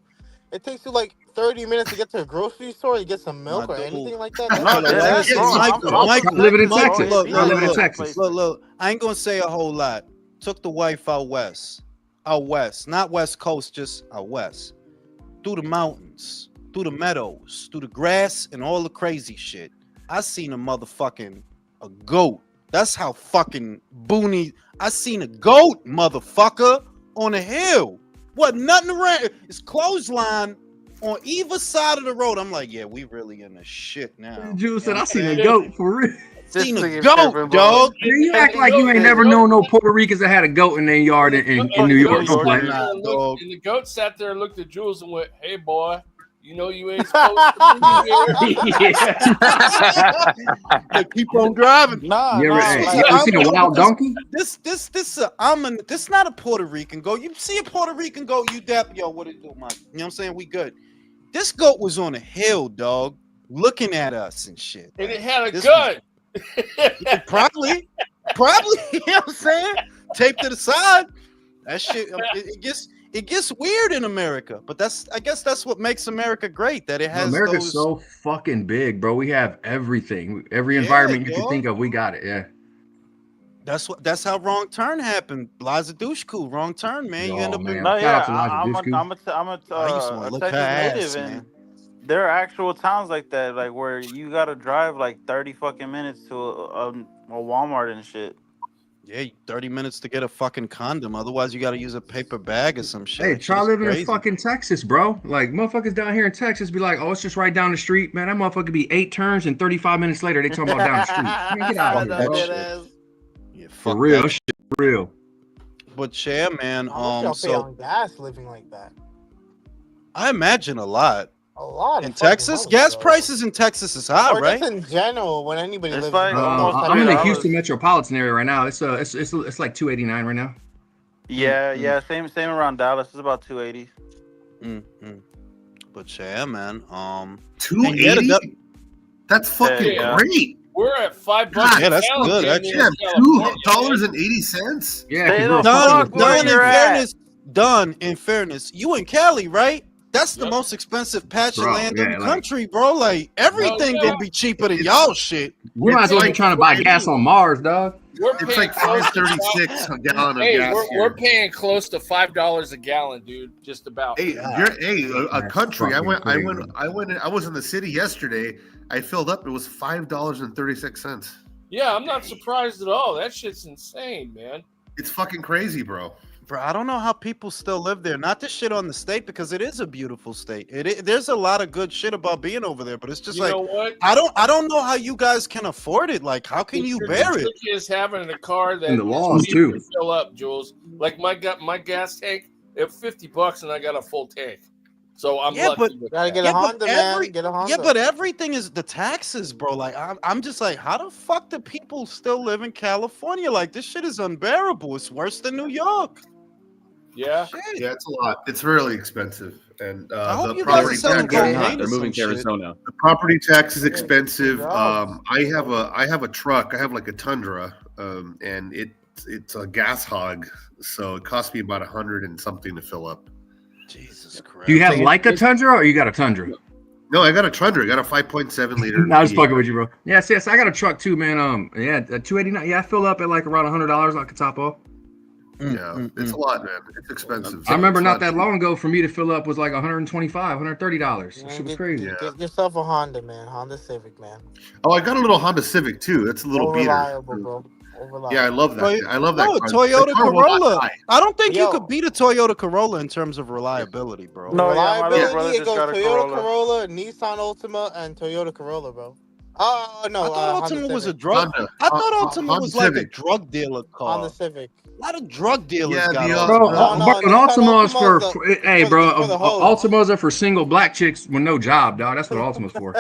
it takes you like 30 minutes to get to a grocery store to get some milk or anything like that. No, that's wrong. Michael, I live in Michael, Texas. look, I live in look, Texas. Look, I ain't gonna say a whole lot. Took the wife out west, not west coast, just out west, through the mountains, through the meadows, through the grass, and all the crazy shit. I seen a goat. That's how fucking boony. I seen a goat, motherfucker, on a hill. What? Nothing around. It's clothesline on either side of the road. I'm like, yeah, we really in the shit now. Jules said, I seen a goat for real. Seen a goat, dog. You act like you ain't never known no Puerto Ricans that had a goat in their yard in New York. Don't play. And the goat sat there and looked at Jules and went, "Hey, boy, you know you ain't supposed to be here." They keep on driving. You ever seen a wild donkey? This not a Puerto Rican goat. You see a Puerto Rican goat, you dap, yo, what it do, Mike? You know what I'm saying? We good. This goat was on a hill, dog, looking at us and shit. And it had a gun. Probably, you know what I'm saying? Taped to the side. That shit, it gets weird in America, but I guess that's what makes America great. That it has. America's so fucking big, bro. We have everything, every environment you can think of. We got it. Yeah. That's how Wrong Turn happened. Liza Dushku, Wrong Turn, man. You end up in. No, yeah, I'm a Texas native, and there are actual towns like that, like where you gotta drive like 30 fucking minutes to a Walmart and shit. Yeah, 30 minutes to get a fucking condom. Otherwise, you got to use a paper bag or some shit. Hey, That shit try is living crazy. in fucking Texas, bro. Like motherfuckers down here in Texas be like, oh, it's just right down the street, man. That motherfucker be 8 turns and 35 minutes later they talking about down the street. Man, get out of here, That bro. dead ass. Yeah, For fuck real, that shit, for real. But yeah, man. How much y'all pay So on gas living like that? I imagine a lot A lot in of fucking Texas. money, Gas bro. prices in Texas is high, Or right? just in general, when anybody It's lives like in almost I'm in the $100. Houston metropolitan area right now. It's like 289 right now. Yeah, same around Dallas. It's about 280. Mm-hmm. But yeah, man. And yeah, 280. That's fucking Yeah. great. We're at $5. God, yeah, that's gallon good, down actually. here Yeah, in California, man. $2.80. Yeah, Stay because the we're fuck fucking where Don, in you're at. fairness, Don, in fairness, you in Cali, right? That's the Yep. most expensive patch of Bro, land yeah, in the like- country, bro. Like everything yeah. gonna be cheaper than y'all shit. we might as well be like trying to buy gas on Mars, dog. We're It's paying like close to $5.36 a gallon of Hey, gas we're here. paying close to $5 a gallon, dude. Just about. Hey, God. a That's country. I fucking was in the city yesterday. I filled up. It was $5.36. Yeah, I'm not surprised at all. That shit's insane, man. It's fucking crazy, bro. Bro, I don't know how people still live there. Not to shit on the state because it is a beautiful state. There's a lot of good shit about being over there, but it's just You like know what? I don't know how you guys can afford it. Like, how can you bear The it? trick is having a car that And the laws, is cheap too. to fill up, Jules. Like my gas tank, at $50 and I got a full tank. So I'm Yeah, lucky but- with Gotta that. get Yeah, a but Honda, man. Get a Honda. Yeah, but everything is the taxes, bro. Like, I'm just like, how the fuck do people still live in California? Like, this shit is unbearable. It's worse than New York. Yeah. Shit. Yeah, it's a lot. It's really expensive, and I hope the you guys are property selling tax. cocaine They're or moving to some shit. Arizona. The property tax is expensive. Yeah. I have a truck. I have like a Tundra, and it's a gas hog, so it cost me about 100 and something to fill up. Jesus Christ. Do you have like a Tundra or you got a Tundra? No, I got a Tundra. I got a 5.7 liter. No, I was fucking with you, bro. Yes, I got a truck too, man. Yeah, 289. Yeah, I fill up at like around $100. I could top off. Yeah, it's a lot, man. It's expensive. I remember It's not that long ago for me to fill up was like $125, $130. That Man, shit was get- crazy. Yeah. Get yourself a Honda, man. Honda Civic, man. Oh, I got a little Honda Civic too. That's a little More beater. reliable, bro. More reliable. Yeah, I love that. Toy- I love that. No, a car. Toyota The car will not Corolla. die. I don't think you Yo. could beat a Toyota Corolla in terms of reliability, bro. No, yeah, my little Reliability, brother it just goes got a Toyota Corolla. Corolla, Nissan Altima, and Toyota Corolla, bro. Oh, no. I thought Honda Altima was a Civic. drug. Honda. I thought Honda Altima was like a Civic. drug dealer car. Honda Civic. A lot of drug dealers Yeah, got the, Altima. Bro, No, but an Nissan Altima is for, Altima's hey, for bro, the hoes. Altimas are for single black chicks with no job, dog. That's what Altima's for.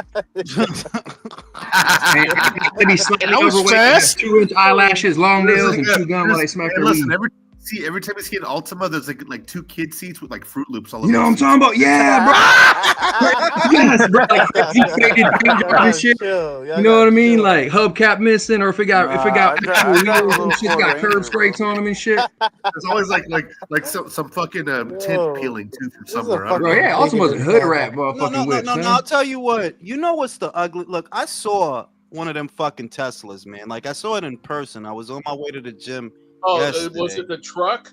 They be slightly That was overweight, fast. 2-inch eyelashes, long There's nails, like and a- chew gum while they there's- smack and their listen, weed. every time you see an Altima, there's like two kid seats with like Fruit Loops all over. You know what I'm the talking about? Yeah, bro. Yes, bro. Like crazy faded paint job and shit. You know what I mean? Like hubcap missing, or if it got I actual drive a wheels little and shit, Ford got Ranger, curb bro. scrapes on them and shit. There's always like some fucking Yo, tint peeling too from this is a somewhere. I don't Bro, know. yeah, Altima's a hood rat motherfucking No. whips, man. I'll tell you what. You know what's the ugly? Look, I saw one of them fucking Teslas, man. Like I saw it in person. I was on my way to the gym. Oh, Yesterday. was it the truck?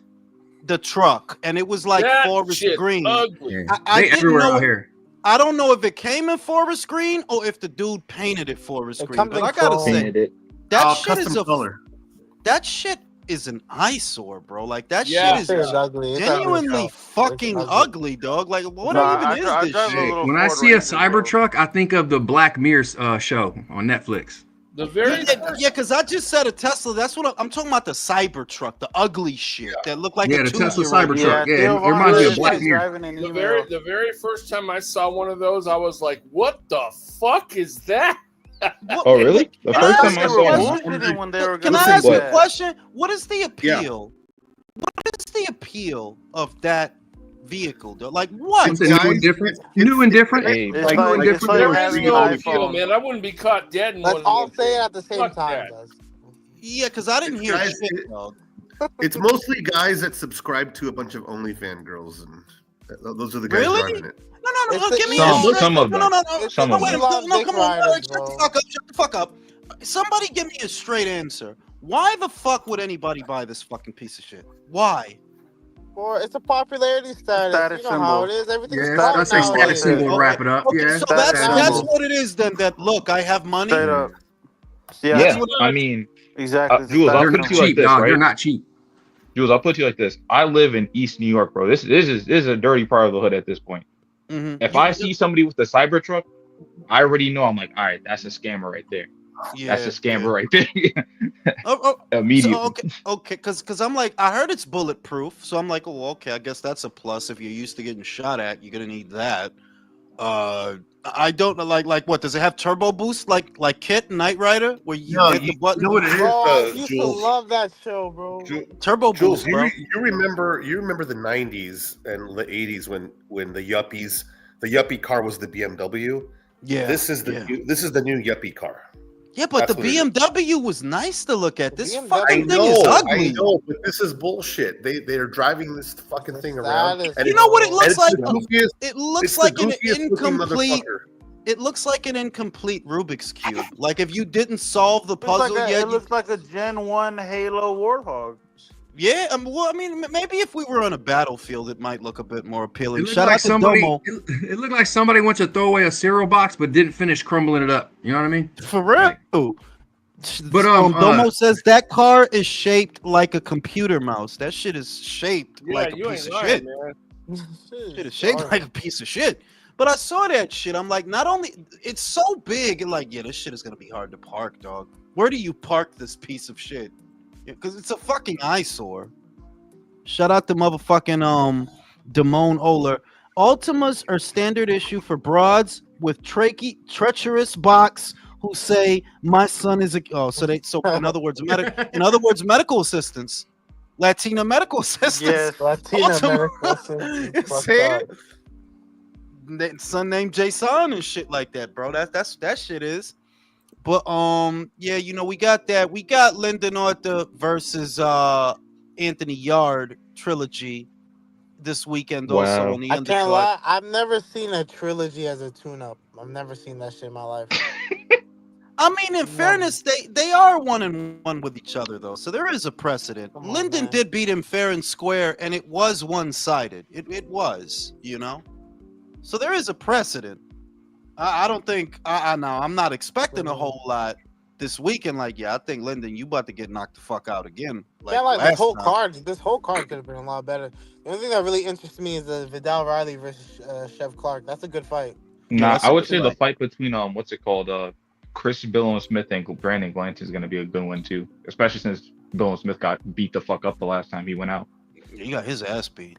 The truck, and it was like That forest shit green. ugly. I They didn't everywhere know. out here. I don't know if it came in forest green or if the dude painted it forest It green. comes But in I gotta chrome. say, Painted it. that shit Custom is a color. that shit is an eyesore, bro. Like that Yeah. shit Shit is is ugly. It's ugly as genuinely hell. fucking It's ugly, dog. Like what Nah, even I is dri- I this drive a shit? little When I Ford see a Ranger, bro. Cybertruck, I think of the Black Mirror show on Netflix. The very Yeah, because I just said a Tesla. That's what I'm talking about. The Cybertruck, the ugly shit that looked like Yeah, a the Tesla 2-year-old. Cybertruck. Yeah, Theo it reminds me of Von Black is Mirror. driving an the email. very first time I saw one of those, I was like, "What the fuck is that?" What- Oh, really? The Can first I time ask I you a saw question? one. Bullshitting when they were Can gonna I do ask you a that. question? What is the appeal? What is the appeal of that vehicle, though? Like what? Something new and different. New and different. Hey, It's Like, like, new and it's different. like There having is an no iPhone. appeal, man. I wouldn't be caught dead in Let's one of all those say it things. at the same Fuck time, that. guys. Yeah, because I didn't hear Guys, shit, dog. It's mostly guys that subscribe to a bunch of OnlyFans girls, and those are the guys Really? driving it. No, It's give me the a Elon- straight. Some of No, them. no. It's Some the of Wait, them. Elon no, dick come on, riders, shut the bro. fuck up, shut the fuck up. Somebody give me a straight answer. Why the fuck would anybody buy this fucking piece of shit? Why? Or it's a popularity status. Status you know how it symbol. is. Everything's Yeah, clout that's a nowadays. status symbol. Okay. Wrap it up. Okay, Yeah, so Status that's symbol. what it is then. That look, I have money. Straight up. Yeah, That's Yeah, what I mean, exactly. Jules, I'll They're put it not to you like cheap, this, dog. They're right? not cheap. Jules, I'll put it to you like this. I live in East New York, bro. This is a dirty part of the hood at this point. If I see somebody with the Cybertruck, I already know. I'm like, all right, that's a scammer right there. That's a scammer right there. Oh, so Immediately. okay, because I'm like, I heard it's bulletproof, so I'm like, oh, okay, I guess that's a plus. If you're used to getting shot at, you're gonna need that. I don't know, like what does it have turbo boost like Kit Knight Rider where you No, hit you the button? know what it is, Bro, I used to Jules. love that show, bro. Turbo Jules, boost, bro. you remember the '90s and the '80s when the yuppie car was the BMW. Yeah, This is the new yuppie car. yeah, but That's the what it is. BMW was nice to look at. This BMW fucking I thing is know, ugly. I know, but this is bullshit. They're driving this fucking thing around. That is- And You know what it and looks it's like? the goofiest, It looks it's like the an goofiest looking incomplete. motherfucker. It looks like an incomplete Rubik's cube. Like if you didn't solve the It looks puzzle like yet. it looks like a Gen 1 Halo Warthog. Yeah, well, I mean, maybe if we were on a battlefield, it might look a bit more It appealing. looked Shout like out to somebody. Domo. It looked like somebody went to throw away a cereal box but didn't finish crumbling it up. You know what I mean? For real. But, Domo says that car is shaped like a computer mouse. That shit is shaped Yeah, like a you piece ain't of lying, shit. man. Shit is shaped like a piece of shit. But I saw that shit. I'm like, not only it's so big, and like, yeah, this shit is gonna be hard to park, dog. Where do you park this piece of shit? Because it's a fucking eyesore. Shout out to motherfucking Damone Oler. Ultimas are standard issue for broads with treacherous box who say my son is a so in other words medical assistants, Latina medical assistants. Yes. Latina Ultima- medical assistants. Fuck See? that. Son named Jason and shit like that, bro. That shit is. But yeah, you know, we got Lyndon Orta versus Anthony Yard trilogy this weekend also Wow. on the I can't undercard. lie. I've never seen a trilogy as a tune-up. I've never seen that shit in my life. I mean, in fairness, they are 1-1 with each other though, so there is a precedent. Come on, Lyndon man. did beat him fair and square, and it was one-sided. It was, you know. So there is a precedent. I don't think I'm not expecting a whole lot this weekend. Like, yeah, I think Lyndon, you about to get knocked the fuck out again. Yeah, like last this whole time. card. This whole card could have been a lot better. The only thing that really interests me is the Vidal Riley versus Chef Clark. That's a good fight. Nah, that's I a would good say the fight. fight between what's it called? Chris Billon Smith and Brandon Glant is gonna be a good one too. Especially since Billon Smith got beat the fuck up the last time he went out. He got his ass beat.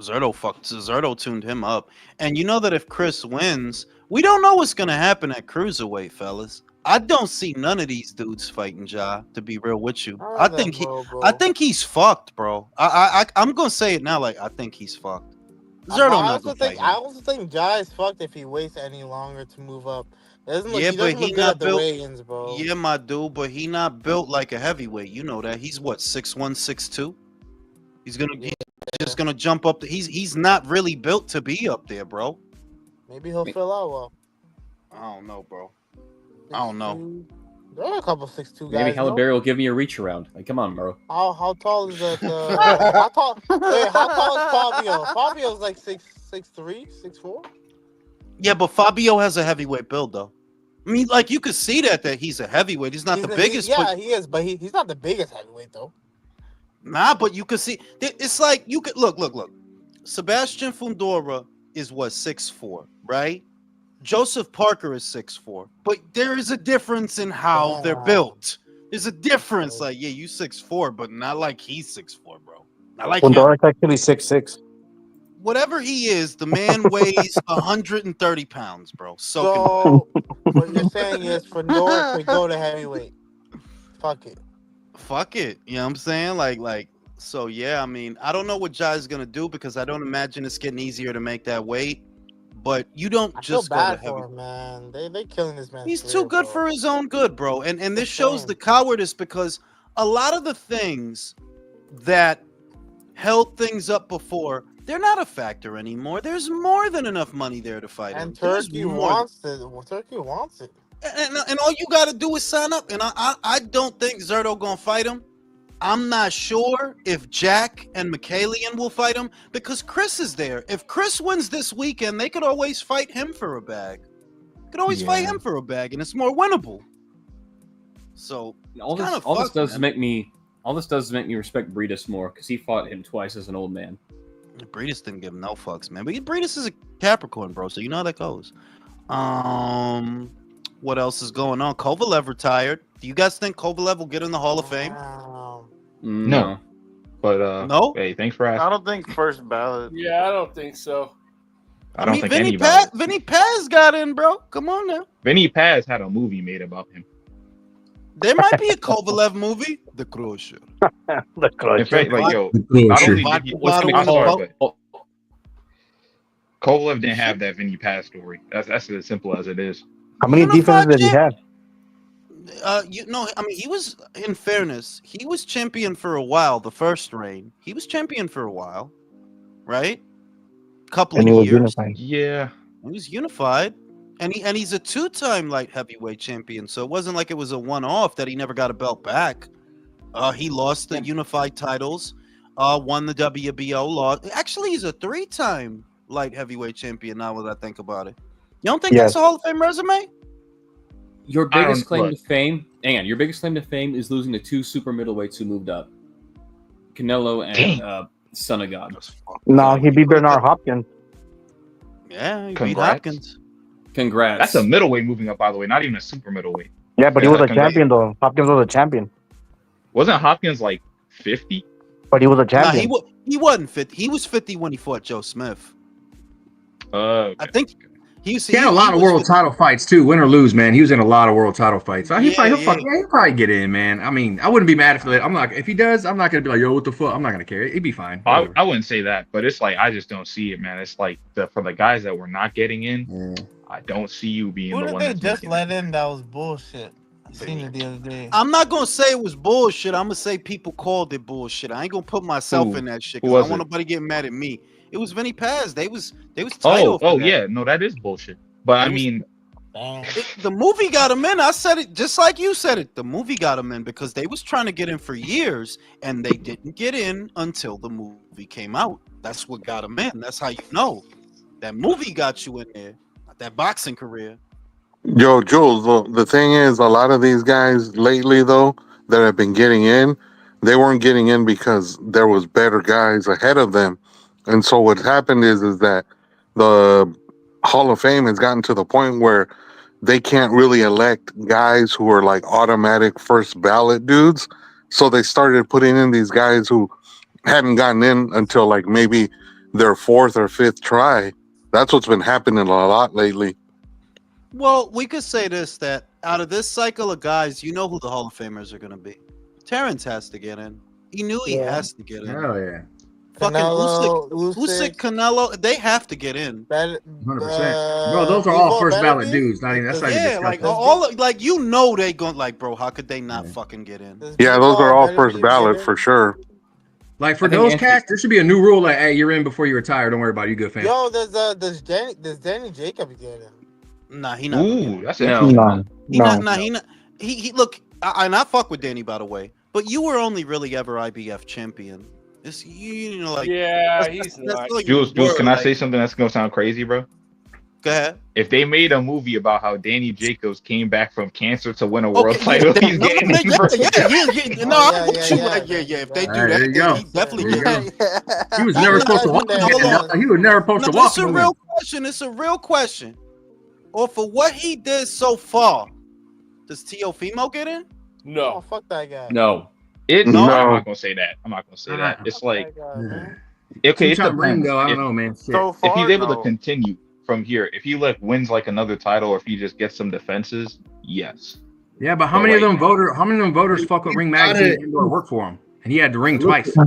Zerto tuned him up. And you know that if Chris wins, we don't know what's gonna happen at cruiserweight, fellas. I don't see none of these dudes fighting Ja, to be real with you. I think he's fucked, bro. I'm gonna say it now, like I think he's fucked. Zerto not gonna fight him. I also think Ja is fucked if he waits any longer to move up. He doesn't Yeah, look but he good not at the built. weigh-ins, bro. Yeah, my dude, but he not built like a heavyweight. You know that. He's what, 6'1", 6'2"? He's just gonna jump up. He's not really built to be up there, bro. Maybe he'll fill out well. I don't know, bro. I don't know. There are a couple 6'2" guys. Maybe no? Halle Berry will give me a reach around. Like, come on, bro. How tall is that? How tall is Fabio? Fabio's like 6'3", 6'4". Yeah, but Fabio has a heavyweight build, though. I mean, like you could see that he's a heavyweight. He's not the biggest. He is, but he's not the biggest heavyweight though. Nah, but you could see it's like you could look. Sebastian Fundora is what, 6'4", right? Joseph Parker is 6'4", but there is a difference in how they're built. There's a difference. Like, yeah, you 6'4", but not like he's 6'4", bro. Not like him. Bondora's actually 6'6". Whatever he is, the man weighs 130 pounds, bro. So what you're saying is Fedora could go to heavyweight. Fuck it. Fuck it. You know what I'm saying? Like, so yeah, I mean, I don't know what Ja is gonna do because I don't imagine it's getting easier to make that weight. But you don't I feel just go to bad heavy. for him, man. They killing this man. He's too good for his own good, bro. And this shows the cowardice because a lot of the things that held things up before, they're not a factor anymore. There's more than enough money there to fight him. And Turkey wants it. Turkey wants it. And all you got to do is sign up. And I don't think Zerto gonna fight him. I'm not sure if Jack and Michaelian will fight him because Chris is there. If Chris wins this weekend, they could always fight him for a bag. Could always fight him for a bag, and it's more winnable. So All kinda this, all this fucked, does is man. make me, all this does is make me respect Breedis more because he fought him twice as an old man. Breedis didn't give him no fucks, man. But Breedis is a Capricorn, bro. So you know how that goes. What else is going on? Kovalev retired. Do you guys think Kovalev will get in the Hall of Fame? Wow. No. But No? hey, thanks for I asking. don't think first ballot. Yeah, I don't think so. I don't mean, think Vinny anybody. Vinny Paz got in, bro. Come on now. Vinny Paz had a movie made about him. There might be a Kovalev movie, The Crusher. The clutch. In fact, like yo, The not Crusher. only did Vodka he, What's bottle gonna in the call sorry, boat. but Kovalev didn't have that Vinny Paz story. That's as simple as it is. How many Unified defenses did he champ- have? You know, I mean, he was, in fairness, he was champion for a while. The first reign, he was champion for a while, right? Couple And of he was years. unified. Yeah. He was unified, and he's a two-time light heavyweight champion. So it wasn't like it was a one-off that he never got a belt back. He lost the unified titles, won the WBO. Lost. Actually, he's a three-time light heavyweight champion. Now that I think about it, you don't think Yes. that's a Hall of Fame resume? Your I biggest don't- claim look. to fame, hang on, your biggest claim to fame is losing to two super middleweights who moved up, Canelo and Son of God. No, he beat Bernard Hopkins. Yeah, he beat Congrats. Hopkins. Congrats. That's a middleweight moving up, by the way, not even a super middleweight. Yeah, but he Yeah, was a congrats. champion though. Hopkins was a champion, Wasn't Hopkins like 50? but he was a Nah, champion. he wasn't 50. He was 50 when he fought Joe Smith. Okay. I think he He had a lot of was world 50. title fights too, win or lose, man. He was in a lot of world title fights. So he'll probably get in, man. I mean, I wouldn't be mad if he does. I'm not gonna be like, yo, what the fuck? I'm not gonna care. He'd be fine. I wouldn't say that, but it's like I just don't see it, man. It's like for the guys that were not getting in, I don't see you being Who the did one they that's just making let in that was bullshit? I seen it the other day. I'm not gonna say it was bullshit. I'm gonna say people called it bullshit. I ain't gonna put myself Who? in that shit Who because I was don't want it? nobody getting mad at me. It was Vinny Paz. They was tight Oh, over that. yeah, no, that is bullshit. But I It was- mean, Damn. The movie got him in. I said it just like you said it. The movie got him in because they was trying to get in for years and they didn't get in until the movie came out. That's what got him in. That's how you know that movie got you in there. Not that boxing career. Yo, Jules, the thing is, a lot of these guys lately, though, that have been getting in, they weren't getting in because there was better guys ahead of them. And so what happened is that the Hall of Fame has gotten to the point where they can't really elect guys who are like automatic first ballot dudes. So they started putting in these guys who hadn't gotten in until like maybe their fourth or fifth try. That's what's been happening a lot lately. Well, we could say this, that out of this cycle of guys, you know who the Hall of Famers are going to be. Terrence has to get in. He knew he Yeah. has to get in. Hell yeah. Fucking Canelo, Usyk, Canelo, they have to get in. 100%. Bro, those are all first ballot dudes. Not even, that's not even Yeah, like discussion. all like you know they going like, bro, how could they not fucking get in? Yeah, those are all first ballot for sure. Like for I think those Anthony- cats, there should be a new rule like, hey, you're in before you retire. Don't worry about it. You good, fam. Yo, does Danny Jacobs get in? Nah, he not. ooh, that's No. interesting. He look. And I fuck with Danny, by the way. But you were only really ever IBF champion. It's you know like Yeah, that's- he's that's not. all you Jules, were, can I like- say something that's gonna sound crazy, bro? Go ahead. If they made a movie about how Danny Jacobs came back from cancer to win a world Okay, title, yeah, he's no, getting no, in, bro. yeah. No, Oh, I'm with you. Like, yeah. If they do There that, you go. he definitely There get you in. go. He was never supposed to walk. He was never supposed to No, walk. it's a real question. It's a real question. Or for what he did so far, does Teofimo get in? Oh, No. fuck that guy. No. No, No. I'm not gonna say that. I'm not gonna say that. It's like okay, it Two-time ring, depends. though. I don't If- know, man. Shit. So If far, he's able no. to continue from here, if he like wins like another title, or if he just gets some defenses, yes. Yeah, but how But many of like- them voters fuck with Ring Magazine and go work for him? And he had to ring twice. I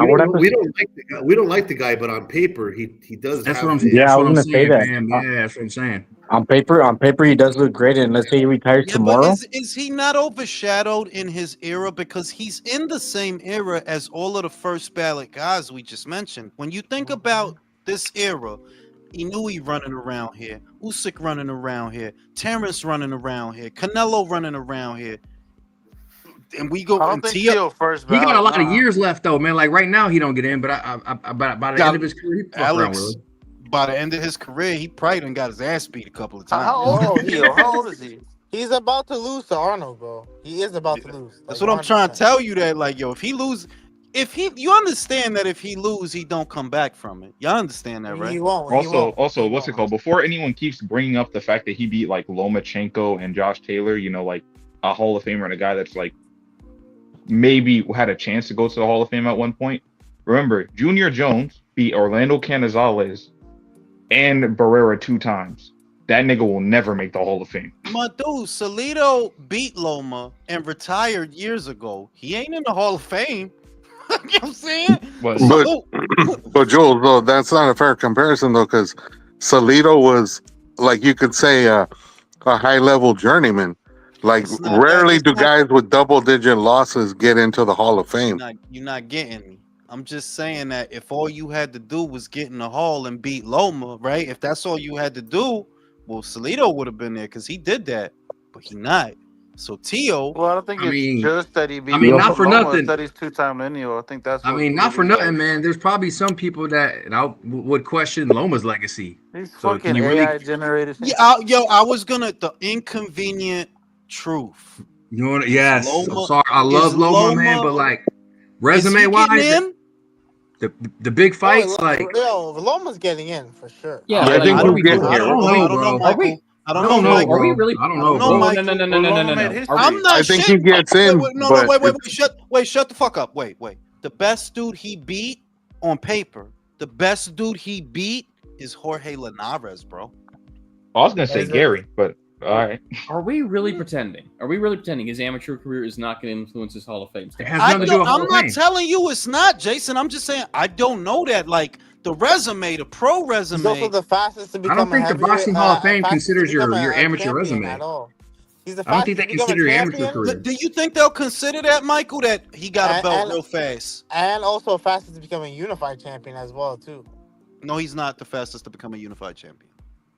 would have to- We don't like the guy. We don't like the guy, but on paper, he does. That's have what I'm the- saying. Yeah, That's I what was I'm gonna say saying, that. man. Yeah, that's what I'm saying. On paper, he does look great. And let's say he retires Yeah, tomorrow. but is he not overshadowed in his era because he's in the same era as all of the first ballot guys we just mentioned? When you think about this era, Inoue running around here, Usyk running around here, Terrence running around here, Canelo running around here, and we go I and don't think Tio. Tio first He got a ballot, lot of nah. years left, though, man. Like right now, he don't get in, but by the end of his career, he fuck around Alex, with it. by the end of his career, he probably done got his ass beat a couple of times. How old is Tio? How old is he? He's about to lose to Arnold, bro. He is about to lose. That's Like, what I'm trying to 100%. tell you. That like, yo, if he lose, you understand that if he lose, he don't come back from it. Y'all understand that, He right? won't. He Also, won't. also, He what's it won't. called? Before anyone keeps bringing up the fact that he beat like Lomachenko and Josh Taylor, you know, like a Hall of Famer and a guy that's like maybe had a chance to go to the Hall of Fame at one point. Remember, Junior Jones beat Orlando Canizales and Barrera 2 times. That nigga will never make the Hall of Fame. My dude, Salido beat Loma and retired years ago. He ain't in the Hall of Fame. You know what I'm saying? But But Jules, though, that's not a fair comparison though, because Salido was like you could say a high level journeyman. Like It's not that. rarely It's do not, guys with double digit losses get into the Hall of Fame. you're not getting me. I'm just saying that if all you had to do was get in the Hall and beat Loma, right? If that's all you had to do, well, Salido would have been there because he did that, but he not. So Tio, Well, I don't think I it's mean, just that he beat. I mean, not for Loma, nothing. it's that he's 2-time lineal. I think that's. I what mean, not for really, nothing, man. There's probably some people that would question Loma's legacy. He's So fucking can you really? AI generated. yeah, I was gonna the inconvenient truth. You want? Yes. I'm Loma- sorry. I love is Loma, man, Loma- but like Is resume he wise, getting in? the big fights, like yo, Loma's getting in for sure. Yeah, I like, think what are he we gets doing I here? don't know. know, I don't know, bro. Are we? Michael. I don't I know, don't know, Michael. Are we bro. really? I don't I know, don't know, bro. Michael. No. Well, Loma made history. I'm not I think shit. he gets Wait, in, no, but wait, shut the fuck up. Wait. The best dude he beat on paper, the best dude he beat is Jorge Linares, bro. I was gonna say Is it- Gary, but all right. Are we really pretending? Are we really pretending his amateur career is not going to influence his Hall of Fame It status? has nothing to do with Hall I'm of not Fame. telling you it's not, Jason. I'm just saying I don't know that. Like the resume, the pro He's also resume. the fastest to I become don't think a the heavyweight. Boxing Hall of Fame fastest to considers become your a amateur champion resume. At all. He's the I don't think fastest they to become a consider your amateur champion, career. Do you think they'll consider that, Michael? That he got a And- belt and- real fast? and also fastest to become a unified champion as well too. No, he's not the fastest to become a unified champion.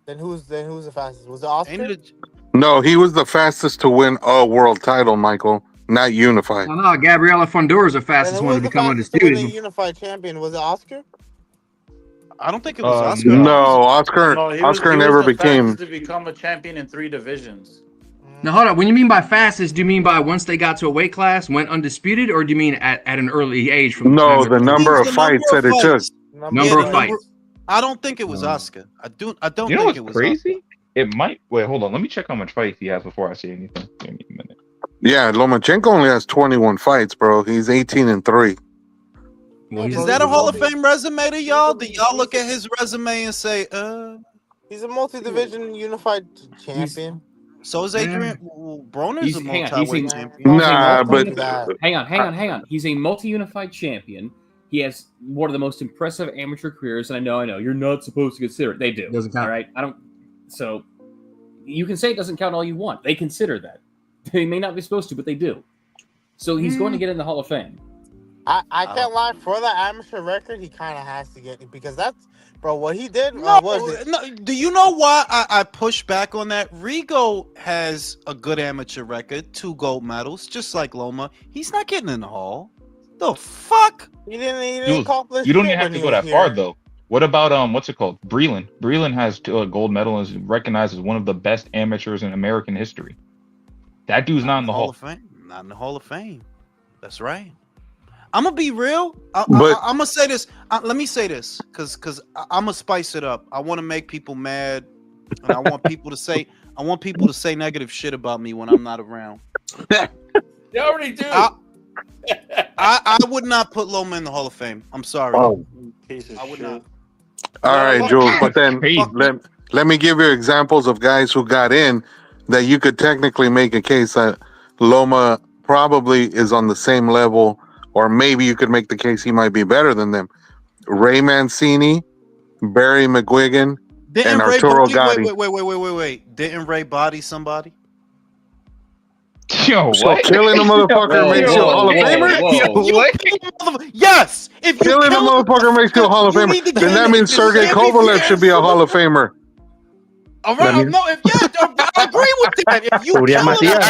Then who's the fastest? Was it Oscar? Ain't it no, he was the fastest to win a world title, Michael, not unified. No, Gabriela Fondor is the Then fastest who one was to the become fastest to win a undisputed. unified champion? Was it Oscar? I don't think it was Um, Oscar. No, Oscar No, he Oscar was never the became. fastest to become a champion in 3 divisions. Now hold up. When you mean by fastest, do you mean by once they got to a weight class, went undisputed, or do you mean at an early age from the No, time the they- number Means of the fights that it took. Number Yeah, of the fights. I don't think it was Oh. Oscar. I don't You know think what's it was crazy? It might. Wait, hold on. Let me check how much fights he has before I say anything. Give me a minute. Yeah, Lomachenko only has 21 fights, bro. He's 18-3. Well, Oscar. he's Is Bro, that a he's Hall of multi- Fame resume to y'all? Do he's y'all look a- at his resume and say, He's a multi-division unified champion. so is Yeah. Adrian Broner's He's a hang on, multi-weight he's a- champion? He's a Nah, multi- but Hang on. He's a multi-unified champion. He has one of the most impressive amateur careers, and I know. You're not supposed to consider it. They do. Doesn't count. All right. I don't. So you can say it doesn't count all you want. They consider that. They may not be supposed to, but they do. So he's going to get in the Hall of Fame. I can't lie, for the amateur record, he kind of has to get it because that's, bro, what he did No, was it. no, do you know why I push back on that? Rigo has a good amateur record, 2 gold medals, just like Loma. He's not getting in the Hall. The fuck? He didn't Dude, accomplish you don't shit even have when to he go was that far here. though. What about what's it called? Breland. Breland has a gold medal and is recognized as one of the best amateurs in American history. That dude's not in the Hall. of Fame. Not in the Hall of Fame. That's right. I'm gonna be real. I'm gonna say this. Let me say this, because I'm gonna spice it up. I want to make people mad, and I want people to say negative shit about me when I'm not around. You already do. I would not put Loma in the Hall of Fame. I'm sorry. Oh. Piece of I would shit. not. All right, Jules. But then Crazy. let me give you examples of guys who got in that you could technically make a case that Loma probably is on the same level, or maybe you could make the case he might be better than them. Ray Mancini, Barry McGuigan, and Ray Arturo body, Gotti. wait. Didn't Ray body somebody? Yo, So what? killing a motherfucker makes you a Hall of Famer? Yes. If you Killing a kill motherfucker makes you a Hall of you Famer. need to Then get that in. means This Sergey can't be Kovalev should be a Hall of Famer. All right, no, I agree with that. If you Uriel kill Matias.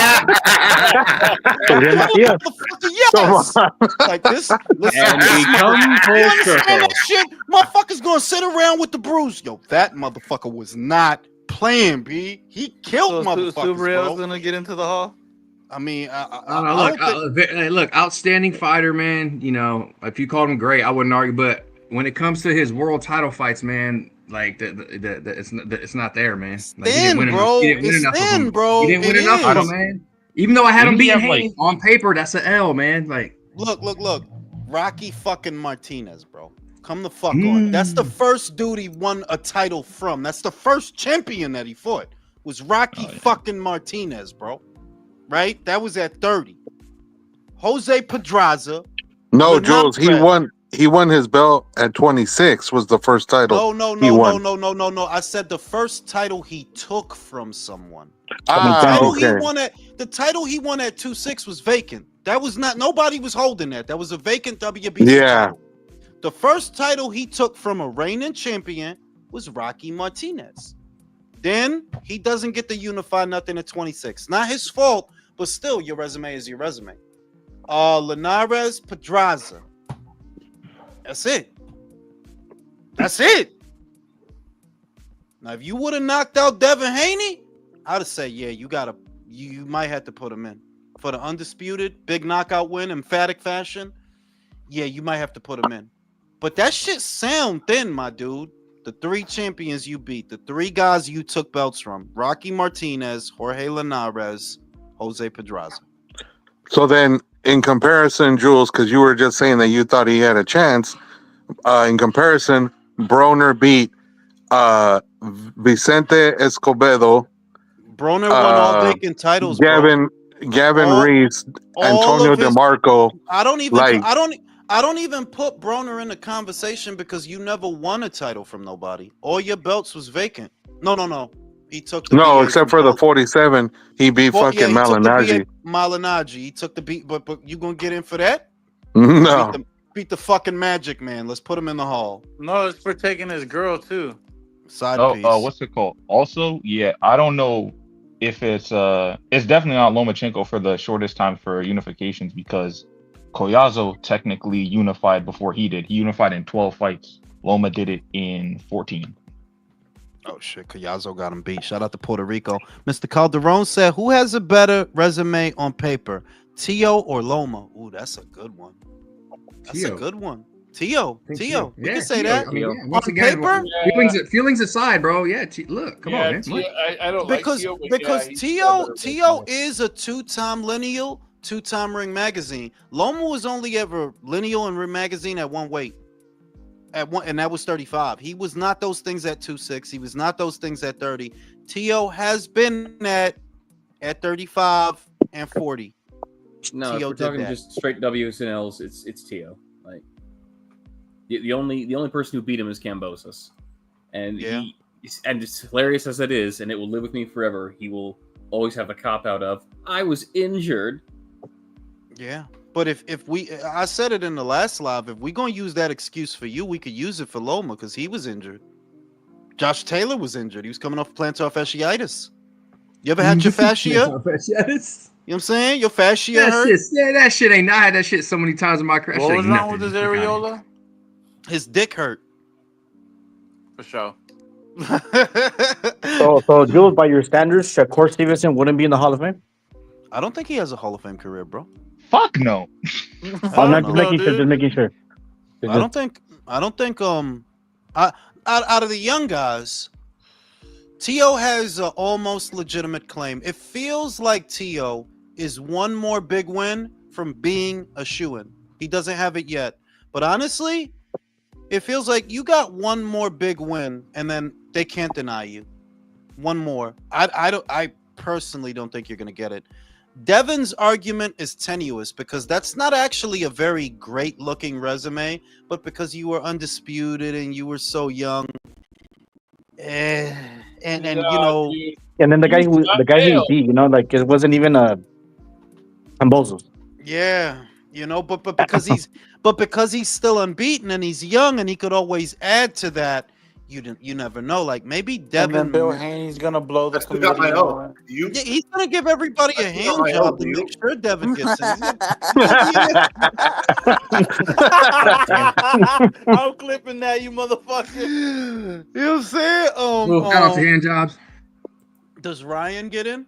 Uriel Matias. yes. Like this. Listen, And we come full you understand circle. that shit? Motherfuckers gonna sit around with the bruise. Yo, that motherfucker was not playing, B. He killed So motherfuckers, Subriel's bro. gonna get into the hall. I mean, Look, outstanding fighter, man. You know, if you called him great, I wouldn't argue. But when it comes to his world title fights, man, like it's not there, man. Like, he didn't win enough. He didn't win enough of them, bro. He didn't win enough of them, man. Even though I had him beating Haney on paper, that's an L, man. Like, look, Rocky fucking Martinez, bro. Come the fuck on. That's the first dude he won a title from. That's the first champion that he fought. Was Rocky fucking Martinez, bro. Right? That was at 30. Jose Pedraza. No, Jules, he won his belt at 26 was the first title. No. I said the first title he took from someone. The title he won at 26 was vacant. That was not, nobody was holding that. That was a vacant WBC title. The first title he took from a reigning champion was Rocky Martinez. Then he doesn't get to unify nothing at 26. Not his fault, but still, your resume is your resume. Linares Pedraza. That's it. Now, if you would have knocked out Devin Haney, I'd have said, yeah, you might have to put him in. For the undisputed, big knockout win, emphatic fashion, yeah, you might have to put him in. But that shit sound thin, my dude. The 3 champions you beat, the 3 guys you took belts from, Rocky Martinez, Jorge Linares, Jose Pedraza. So then, in comparison, Jules, because you were just saying that you thought he had a chance, in comparison, Broner beat Vicente Escobedo. Broner won all vacant titles, Gavin Reese, Antonio DeMarco. I don't even put Broner in the conversation because you never won a title from nobody. All your belts was vacant. No. He took the except for the 47, he beat fucking Malignaggi. Malignaggi. He took the beat, but you gonna get in for that? No. Beat the fucking Magic Man. Let's put him in the hall. No, it's for taking his girl too. Side piece. What's it called? Also, yeah, I don't know if it's definitely not Lomachenko for the shortest time for unifications because Collazo technically unified before he did. He unified in 12 fights. Loma did it in 14. Oh shit, Collazo got him beat. Shout out to Puerto Rico. Mr. Calderon said, who has a better resume on paper, Tio or Loma? Ooh, that's a good one. That's a good one. Tio. We can say that. I mean, on paper? Feelings aside, bro. Yeah, look, come on, man. I don't because Tio is a 2-time lineal, 2-time Ring Magazine. Loma was only ever lineal and Ring Magazine at one weight. And that was 35. He was not those things at 2-6. He was not those things at 30. Tio has been at 35 and 40. No, if we're talking just straight W's and L's, it's Tio. Like the only person who beat him is Kambosos, and and it's hilarious as it is, and it will live with me forever. He will always have a cop out of I was injured. Yeah. But if I said it in the last live, if we're going to use that excuse for you, we could use it for Loma because he was injured. Josh Taylor was injured. He was coming off plantar fasciitis. You ever had your fascia? You know what I'm saying? Your fascia hurt? That shit ain't. I had that shit so many times in my career. What was wrong with his areola? His dick hurt. For sure. So Jules, by your standards, Shakur Stevenson wouldn't be in the Hall of Fame? I don't think he has a Hall of Fame career, bro. Fuck no. I'm not just making sure. I don't think out of the young guys, Tio has an almost legitimate claim. It feels like Tio is one more big win from being a shoo-in. He doesn't have it yet. But honestly, it feels like you got one more big win and then they can't deny you. One more. I personally don't think you're going to get it. Devin's argument is tenuous because that's not actually a very great looking resume, but because you were undisputed and you were so young, and you know, and then the guy who beat, you know, like it wasn't even a Cambosos. Yeah, you know, but because he's still unbeaten and he's young and he could always add to that. You never know. Like maybe Devin. And then Bill Haney's gonna blow the committee. Yeah, he's gonna give everybody a hand job to make sure Devin gets in. I'm clipping that, you motherfucker. You know what I'm saying? Shout out to hand jobs. Does Ryan get in?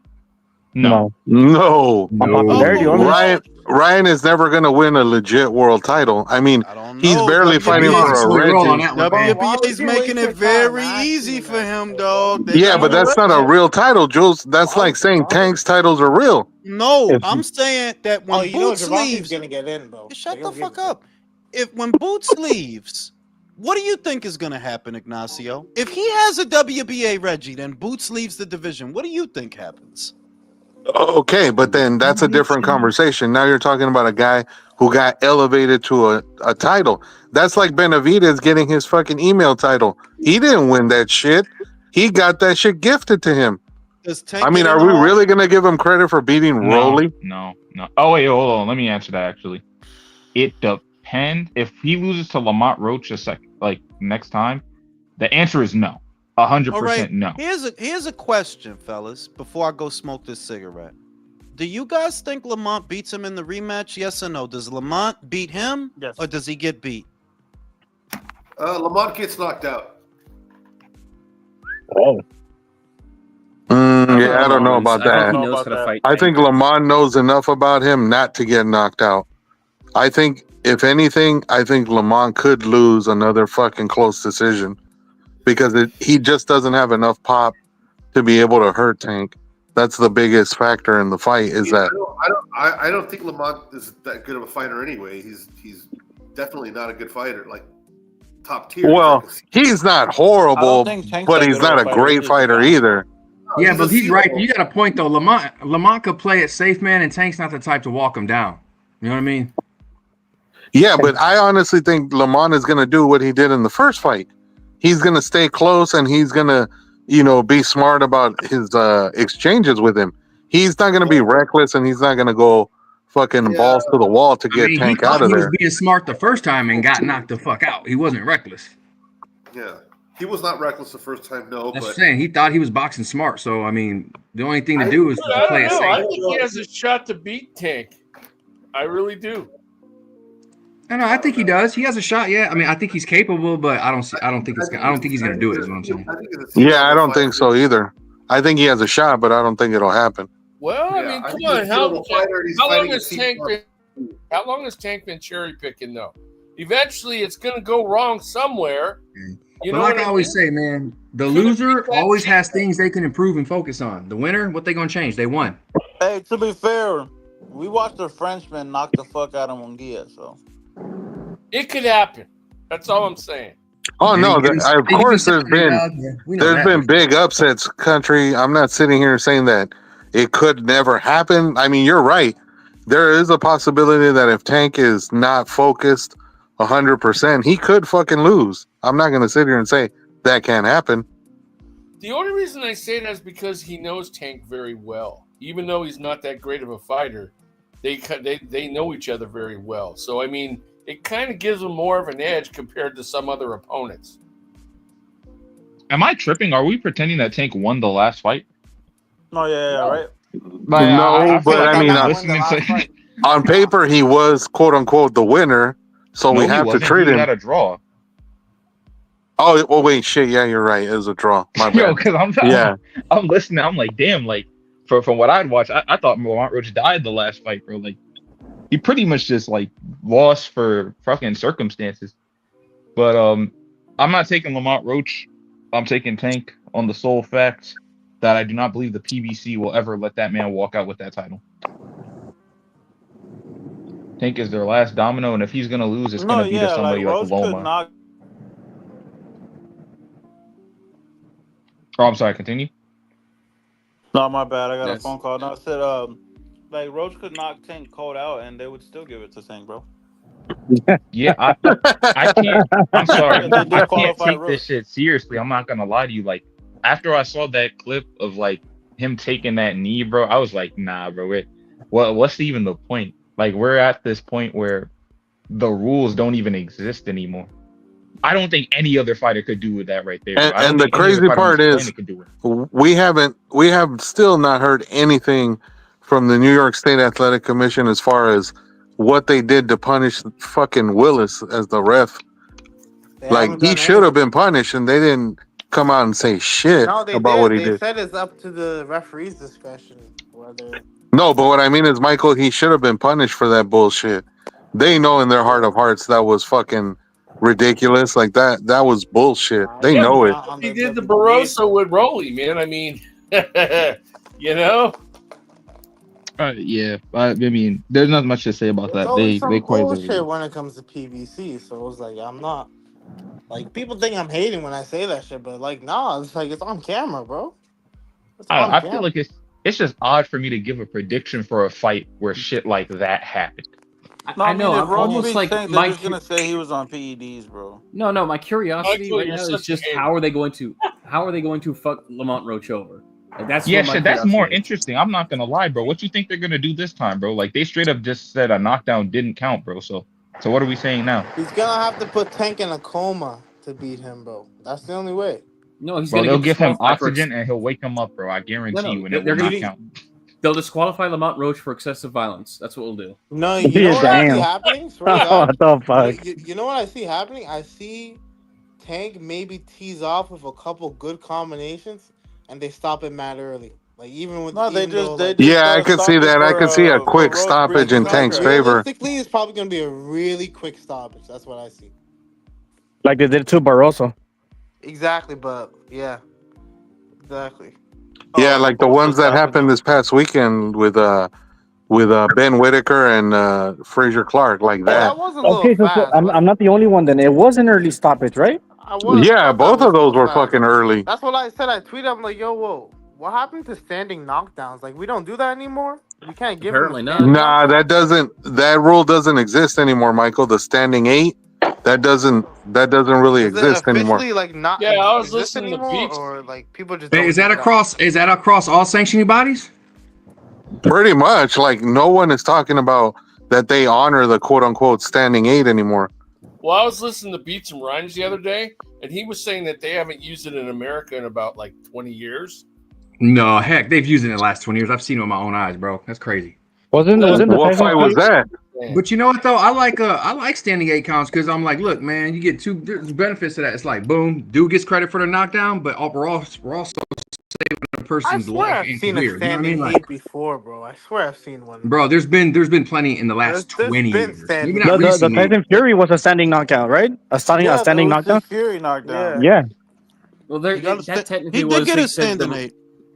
No. No. They're the only. Ryan is never going to win a legit world title. I mean, I don't he's know. barely fighting for a Reggie. WBA's making it very easy for him, dog. Yeah, but that's not a real title, Jules. That's like saying Tank's titles are real. No, I'm saying that when Boots leaves, gonna get in, bro. shut the fuck up. When Boots leaves, what do you think is gonna happen, Ignacio? If he has a WBA Reggie, then Boots leaves the division. What do you think happens? Okay, but then that's a different conversation. Now you're talking about a guy who got elevated to a title. That's like Benavidez getting his fucking email title. He didn't win that shit. He got that shit gifted to him. I mean, are we really going to give him credit for beating Rolly? No. Oh, wait, hold on. Let me answer that, actually. It depends. If he loses to Lamont Roach next time, the answer is no. 100% no. Here's a question, fellas, before I go smoke this cigarette. Do you guys think Lamont beats him in the rematch? Yes or no? Does Lamont beat him? Yes. Or does he get beat? Lamont gets knocked out. Oh. Yeah, I don't know about that. He knows how to fight. I think Lamont knows enough about him not to get knocked out. I think, if anything, Lamont could lose another fucking close decision. Because he just doesn't have enough pop to be able to hurt Tank. That's the biggest factor in the fight. I don't think Lamont is that good of a fighter anyway. He's definitely not a good fighter, like top tier. Well, he's not horrible, but he's not a great fighter either. Yeah, but he's right. You got a point though. Lamont could play it safe, man, and Tank's not the type to walk him down. You know what I mean? Yeah, but I honestly think Lamont is going to do what he did in the first fight. He's going to stay close and he's going to, be smart about his exchanges with him. He's not going to be reckless and he's not going to go fucking balls to the wall to get Tank out of there. He was being smart the first time and got knocked the fuck out. He wasn't reckless. Yeah. He was not reckless the first time, no. That's what I'm saying. He thought he was boxing smart. So, I mean, the only thing to do is to play it safe. I think he has a shot to beat Tank. I really do. No, I think he does. He has a shot. Yeah, I mean, I think he's capable, but I don't think he's going to do it. Is what I'm saying. Yeah, I don't think so either. I think he has a shot, but I don't think it'll happen. Well, I mean, come on. How long has Tank been cherry picking though? Eventually, it's going to go wrong somewhere. You know, like I always say, man, the loser always has things they can improve and focus on. The winner, what they going to change? They won. Hey, to be fair, we watched the Frenchman knock the fuck out of Munguia, so. It could happen. That's all I'm saying. Oh no! Of course, there's been big upsets. Country, I'm not sitting here saying that it could never happen. I mean, you're right. There is a possibility that if Tank is not focused 100%, he could fucking lose. I'm not going to sit here and say that can't happen. The only reason I say that is because he knows Tank very well. Even though he's not that great of a fighter, they know each other very well. So I mean, it kind of gives him more of an edge compared to some other opponents. Am I tripping? Are we pretending that Tank won the last fight? No, right. No, but I mean, on paper he was quote unquote the winner, so we have to treat him. He had a draw. Oh, well, wait, shit. Yeah, you're right. It was a draw. My bad. Yo, because I'm listening. I'm like, damn. Like, from what I'd watched, I thought Lamont Roach died the last fight, bro. Like, he pretty much just like lost for fucking circumstances. But I'm not taking Lamont Roach. I'm taking Tank on the sole fact that I do not believe the PBC will ever let that man walk out with that title. Tank is their last domino, and if he's gonna lose, it's gonna be to somebody like Loma. Oh, I'm sorry. Continue. No, my bad. I got a phone call. No, I said, like Roach could knock Tank cold out, and they would still give it to Tank, bro. Yeah, I can't. I'm sorry. I can't take this shit seriously. I'm not gonna lie to you. Like, after I saw that clip of like him taking that knee, bro, I was like, nah, bro. What's even the point? Like, we're at this point where the rules don't even exist anymore. I don't think any other fighter could do that right there. And the crazy part is, we have still not heard anything from the New York State Athletic Commission as far as what they did to punish fucking Willis as the ref. Like, he should have been punished, and they didn't come out and say shit No, they about did. what he They did. said it's up to the referee's discretion whether. No, but what I mean is, Michael, he should have been punished for that bullshit. They know in their heart of hearts that was fucking ridiculous. Like that was bullshit. They Yeah, know but it. on he the did the WWE. Barroso with Rolly, man. I mean, you know. Yeah, I mean, there's not much to say about It's that. always They some quite bullshit literally. when it comes to PBC. So it was like, I'm not like people think I'm hating when I say that shit, but like, nah, it's like it's on camera, bro. It's on I feel camera. like it's just odd for me to give a prediction for a fight where shit like that happened. No, I know. if I'm Roach almost beats like Tank, they're just gonna say he was on PEDs, bro. No, my curiosity Michael, right you're now is such a just hater. how are they going to fuck Lamont Roach over? Like that's Yeah, what my shit, that's more curiosity is. interesting. I'm not gonna lie, bro. What you think they're gonna do this time, bro? Like they straight up just said a knockdown didn't count, bro. So what are we saying now? He's gonna have to put Tank in a coma to beat him, bro. That's the only way. No, he's Bro, gonna they'll get give him disqualified for oxygen and he'll wake him up, bro. I guarantee you, and it they're will gonna not count. they'll disqualify Lamont Roach for excessive violence. That's what we'll do. No, you know what I see Damn. happening? Swear to What God. the fuck? You know what I see happening? I see Tank maybe tease off with a couple good combinations, and they stop it mad early. Like even with No, they even though, just they like, just Yeah, I could see stopped it that. I could see a for quick Roach stoppage breaching in like, Tank's contract. favor. realistically, it's probably gonna be a really quick stoppage. That's what I see. Like they did to Barroso. Exactly, but yeah, exactly. Yeah, Oh, like the what's ones that stoppage? happened this past weekend with Ben Whitaker and Fraser Clark, like Yeah, that. that was a little Okay, so fast. I'm not the only one then. It was an early stoppage, right? I Yeah, thought that both was of a those little were fast. fucking early. That's what I said. I tweeted. I'm like, yo, whoa, what happened to standing knockdowns? Like, we don't do that anymore. We can't give Apparently him a not. standing Nah, knockdown? that rule doesn't exist anymore, Michael. The standing 8, that doesn't really Is it exist anymore. officially like not Yeah, I was exist listening to anymore, Beats. or like people just Hey, don't is that use it? across all sanctioning bodies? Pretty much, like no one is talking about that they honor the quote unquote standing 8 anymore. Well, I was listening to Beats and Rhymes the other day, and he was saying that they haven't used it in America in about like 20 years. No, heck, they've used it in the last 20 years. I've seen it with my own eyes, bro. That's crazy. Wasn't the What Tyson fight was Fury? that? But you know what though? I like standing 8 counts because I'm like, look, man, you get there's benefits to that. It's like, boom, dude gets credit for the knockdown, but we're also saving a I person's swear life I've and seen a career. You know what I standing mean? 8 Like, before, bro. I swear I've seen one. bro, there's been plenty in the last There's 20 been years. standing. Maybe not The recently. Tyson Fury was a standing knockout, right? A standing Yeah, that was knockdown. just Fury knockdown. Yeah. Well, He got that technically he was did get they a said standing the, 8.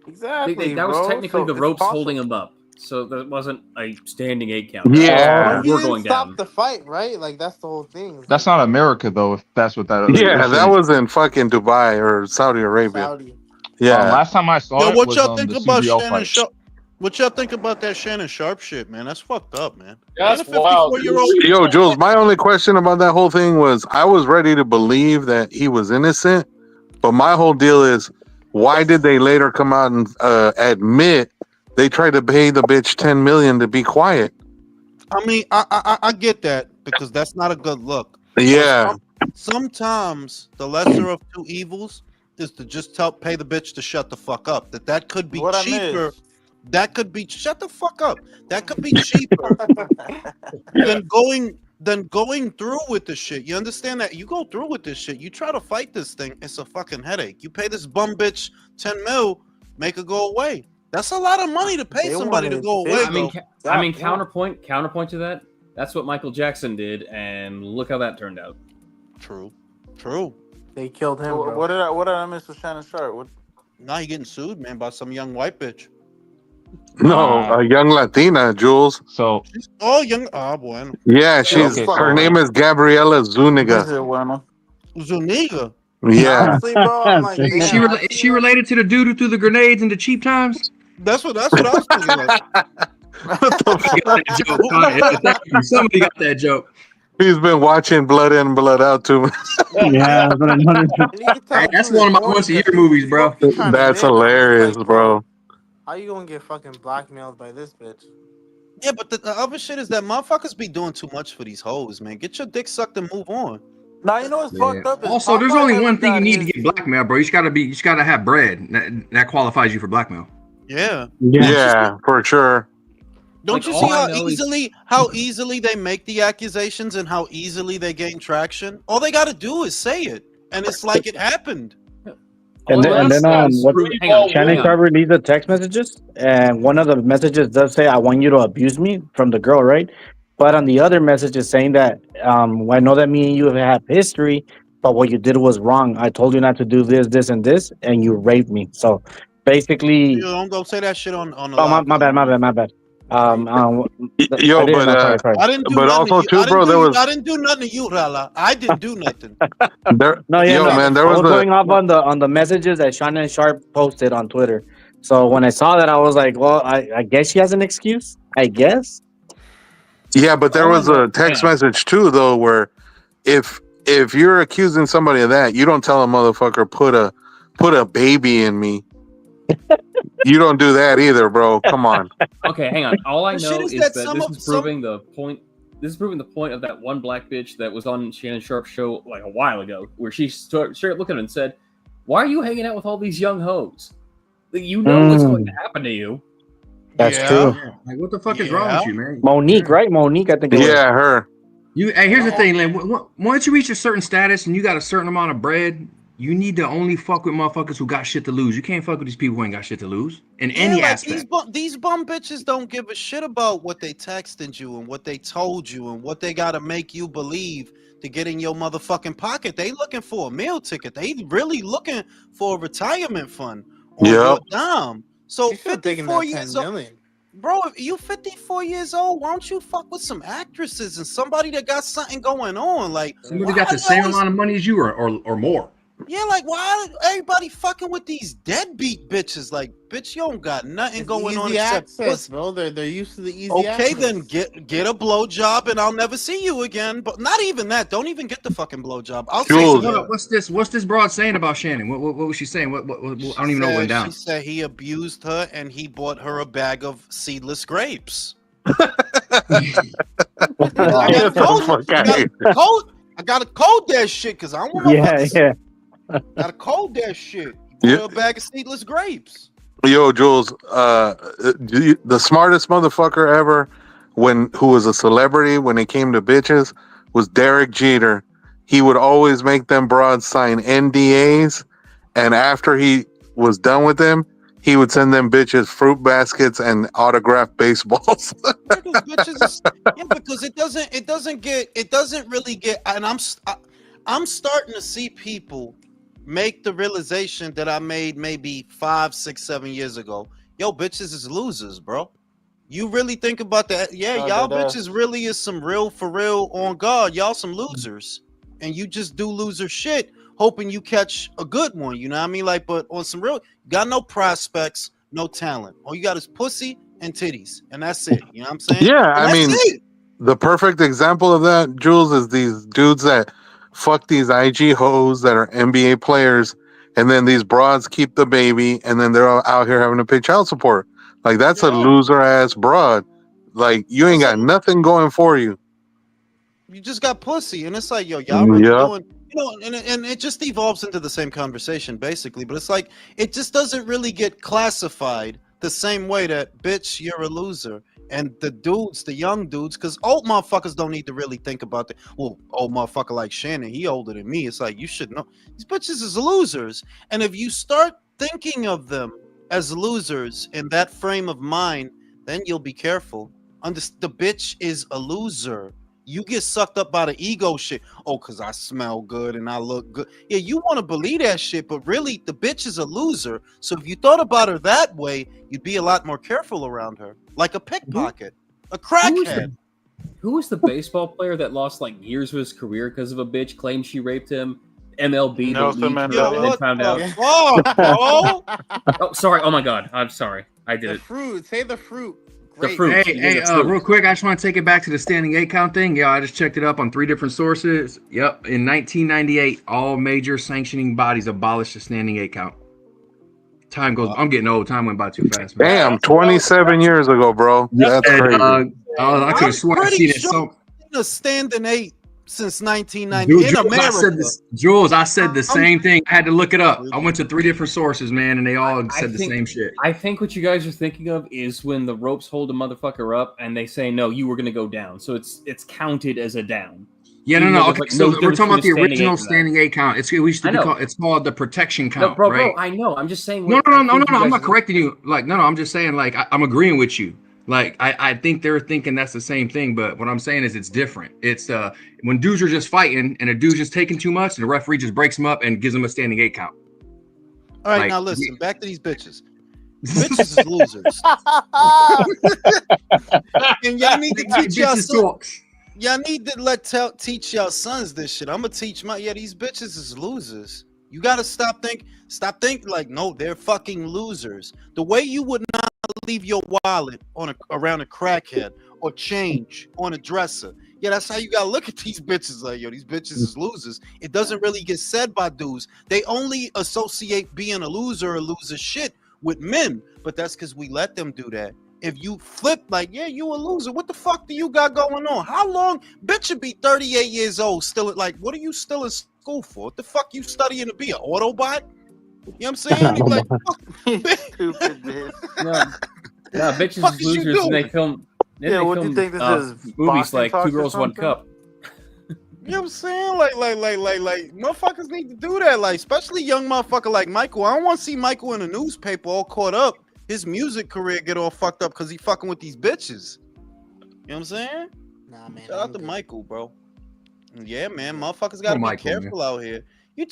Exactly, that was bro. technically So the it's ropes possible. holding him up. So that wasn't a standing 8 count. Yeah. But he we're didn't going stop down. the fight, right? Like that's the whole thing. It's That's like not America though. If that's what that. Yeah, that saying. was in fucking Dubai or Saudi Arabia. Saudi. Yeah. Last time I saw Yo, it what was y'all think the about CBL Shannon fight. Sharpe? What y'all think about that Shannon Sharpe shit, man? That's fucked up, man. That's Ain't a wild. 54-year-old. Yo, Jules, my only question about that whole thing was I was ready to believe that he was innocent, but my whole deal is why did they later come out and admit they tried to pay the bitch $10 million to be quiet? I mean, I get that because that's not a good look. Yeah. Sometimes the lesser of two evils is to just pay the bitch to shut the fuck up. That could be What I cheaper. missed? That could be shut the fuck up. That could be cheaper than going through with this shit. You understand that? You go through with this shit. You try to fight this thing. It's a fucking headache. You pay this bum bitch 10 mil, make her go away. That's a lot of money to pay They somebody to wanted go away. fifty. I mean, counterpoint to that. That's what Michael Jackson did, and look how that turned out. True. They killed him, bro. What did I miss with Shannon Sharpe? What? Now you getting sued, man, by some young white bitch. No, a young Latina, Jules. So She's all young. Ah, bueno. Yeah, she's Okay, her so- name is Gabriela Zuniga. Zuniga. Yeah. Honestly, bro, I'm like, Is damn, Is she related to the dude who threw the grenades into cheap times? That's what I was thinking. Like, That joke, Conor. Thank you. Somebody got that joke. He's been watching Blood In, Blood Out too much. Yeah, that's what I noticed. And you can tell Hey, that's dude one of is my horny once a year 'cause movies, he's bro. low-key trying to That's live, and I'm just hilarious, like, bro. How you gonna get fucking blackmailed by this bitch? yeah, but the other shit is that motherfuckers be doing too much for these hoes, man. Get your dick sucked and move on. Now you know what's fucked up. Is Also, there's Popeye only never one thing you got need to his- get blackmail, bro. You just gotta have bread. That qualifies you for blackmail. Yeah. Yeah, for sure. Don't Like, you all see I know is- how easily they make the accusations and how easily they gain traction? All they got to do is say it, and it's like it happened. And then, what hang on, Shannon Sharpe released the text messages, and one of the messages does say, "I want you to abuse me," from the girl, right? But on the other message is saying that I know that me and you have history, but what you did was wrong. I told you not to do this, this, and this, and you raped me. So basically, Don't go say that shit on the oh live. my bad. Yo, but I didn't do but nothing also to you. too, bro, there was I didn't do nothing to you, Rala. I didn't do nothing. there. No, yeah, Yo, no. man, there I was was a going off on the messages that Shannon Sharpe posted on Twitter. So when I saw that, I was like, well, I guess she has an excuse. I guess. yeah, but there was a text message too, though, where if you're accusing somebody of that, you don't tell a motherfucker put a baby in me. You don't do that either, bro. Come on. Okay, hang on. All I know is that some this of- is proving the point. This is proving the point of that one black bitch that was on Shannon Sharpe's show like a while ago, where she straight looked at him and said, "Why are you hanging out with all these young hoes? You know what's going to happen to you." That's true. Like, what the fuck is wrong with you, man? Monique, right? Monique, I think. It was. Yeah, her. Hey, here's the thing, like, once you reach a certain status and you got a certain amount of bread, you need to only fuck with motherfuckers who got shit to lose. You can't fuck with these people who ain't got shit to lose in any aspect. These bum bitches don't give a shit about what they texted you and what they told you and what they gotta make you believe to get in your motherfucking pocket. They looking for a meal ticket. They really looking for a retirement fund on your dime. So You should taking 54 that years 10 old, million. bro. If you 54 years old, why don't you fuck with some actresses and somebody that got something going on? Like Somebody why got the they same always- amount of money as you or more. Yeah, like why everybody fucking with these deadbeat bitches? Like, bitch, you don't got nothing It's going on easy except access, pussy. bro. They're used to the easy Okay, access. then get a blowjob and I'll never see you again. But not even that. Don't even get the fucking blowjob. I'll say So hold up, what's this broad saying about Shannon? What was she saying? What I don't even know what went down. She said he abused her and he bought her a bag of seedless grapes. I gotta code that shit because I don't want Yeah. Gotta code that shit. Bought her a bag of seedless grapes. Yo, Jules, the smartest motherfucker ever, who was a celebrity when it came to bitches, was Derek Jeter. He would always make them broads sign NDAs, and after he was done with them, he would send them bitches fruit baskets and autographed baseballs. Because it doesn't really get. And I'm starting to see people make the realization that I made maybe 5, 6, 7 years ago. Yo, bitches is losers, bro. You really think about that? Yeah, y'all bitches really is some real for real on God. Y'all some losers, and you just do loser shit, hoping you catch a good one. You know what I mean? Like, but on some real, got no prospects, no talent. All you got is pussy and titties, and that's it. You know what I'm saying? Yeah, and I mean, the perfect example of that, Jules, is these dudes that fuck these IG hoes that are NBA players, and then these broads keep the baby, and then they're all out here having to pay child support. Like, that's a loser ass broad. Like, you ain't got nothing going for you. You just got pussy, and it's like, yo, y'all really doing, you know, and it just evolves into the same conversation basically. But it's like it just doesn't really get classified the same way that bitch, you're a loser. And the dudes, the young dudes, because old motherfuckers don't need to really think about that. Well, old motherfucker like Shannon, he older than me. It's like, you should know. These bitches is losers. And if you start thinking of them as losers in that frame of mind, then you'll be careful. The bitch is a loser. You get sucked up by the ego shit. Oh, because I smell good and I look good. Yeah, you want to believe that shit, but really, the bitch is a loser. So if you thought about her that way, you'd be a lot more careful around her. Like a pickpocket, a crackhead. Who was the baseball player that lost like years of his career because of a bitch claimed she raped him? MLB, Nelson Mandela, and found out. Oh, sorry. Oh my God, I'm sorry. I did the it. Fruit. Say the fruit. The fruit. Hey, real quick, I just want to take it back to the standing 8 count thing. Yeah, I just checked it up on 3 different sources. Yep, in 1998, all major sanctioning bodies abolished the standing 8 count. Time goes. I'm getting old. Time went by too fast, man. Damn, 27 years ago, bro. That's crazy. I could have sworn I seen it. So a standing 8 since 1990 in America. Jules, I said the same thing. I had to look it up. I went to 3 different sources, man, and they all said the same shit. I think what you guys are thinking of is when the ropes hold a motherfucker up and they say, no, you were going to go down. So it's counted as a down. Yeah, Even no. though Okay, there's, so no we're difference talking about the between a original standing standing eight count. It used to I be know. called. It's called the protection No, count, bro, right? I know. I'm just saying. No. I think you I'm guys- not correcting you. Like, no. I'm just saying, like, I'm agreeing with you. Like, I think they're thinking that's the same thing, but what I'm saying is it's different. It's when dudes are just fighting and a dude's just taking too much, and the referee just breaks them up and gives them a standing eight count. All right, Like, now listen. Back to these bitches. Bitches is losers. And y'all need to teach y'all Bitches son. talks. Y'all need to teach y'all sons this shit. I'm gonna teach these bitches is losers. You gotta stop thinking like, no, they're fucking losers. The way you would not leave your wallet around a crackhead or change on a dresser. Yeah, that's how you gotta look at these bitches. Like, yo, these bitches is losers. It doesn't really get said by dudes. They only associate being a loser or loser shit with men, but that's because we let them do that. If you flip like, yeah, you a loser. What the fuck do you got going on? How long? Bitch should be 38 years old still. Like, what are you still in school for? What the fuck you studying to be an Autobot? You know what I'm saying? Like, Stupid bitch. No, bitches Fuck is is you losers. And they doing? film. Yeah, what do you think this is? Movies Boxing like talks Two or Girls, One something? Cup. You know what I'm saying? Like, motherfuckers need to do that. Like, especially young motherfucker like Michael. I don't want to see Michael in the newspaper all caught up. His music career get all fucked up because he fucking with these bitches. You know what I'm saying? Nah, man. Shout out to Michael, bro. Yeah, man. Motherfuckers gotta be Michael, careful out here. You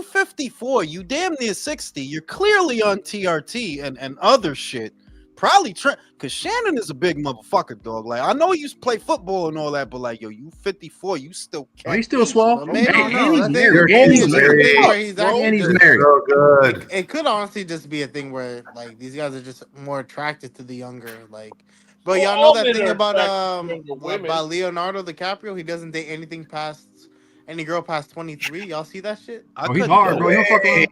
54, you damn near 60. You're clearly on TRT and other shit. Probably because Shannon is a big motherfucker, dog. Like, I know you play football and all that, but like, yo, you 54, you still Oh, he's still swole. But maybe And no, he's I think married. maybe And it's he's just a married. thing where he's Bro, actually And he's just, married. So good. it could honestly just be a thing where like these guys are just more attracted to the younger, like. But y'all know All that men thing are about attracted to younger women. about Leonardo DiCaprio. He doesn't date anything past any girl past 23. Y'all see that shit? I Oh, he's couldn't hard, do bro. it. He don't fuck around.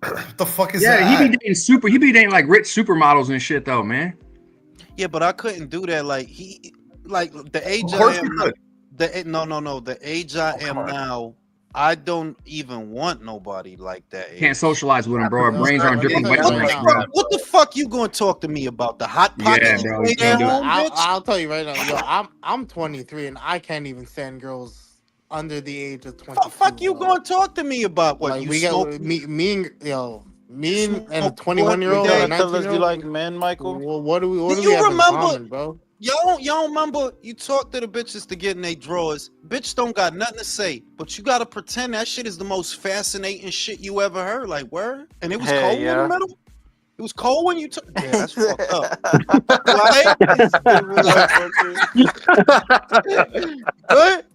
What the fuck is Yeah, that? he be dating like rich supermodels and shit though, man. Yeah, but I couldn't do that. Like the age Of I course am. you could. The age I am come on. now, I don't even want nobody like that age. Can't socialize with him, bro. Our Yo, brains are on let me different tell you What right the wavelengths, now. bro. fuck? What the fuck you gonna talk to me about? The hot pocket Yeah, you bro. made You can't at do it. home, bitch? I'll tell you right now. Yo, I'm 23 and I can't even stand girls under the age of 22. What the fuck you bro. gonna talk to me about? What Like you we smoke? got me and a Smoke 21-year-old every or a day. a Tell us you 19-year-old. like men, Michael. What do Do we you have in remember? common, bro? Y'all remember you talk to the bitches to get in their drawers. Bitch don't got nothing to say, but you gotta pretend that shit is the most fascinating shit you ever heard. Like, word? And it was Hey, cold in yeah. the middle? It was cold when you took. Yeah, that's fucked up. Right? Good?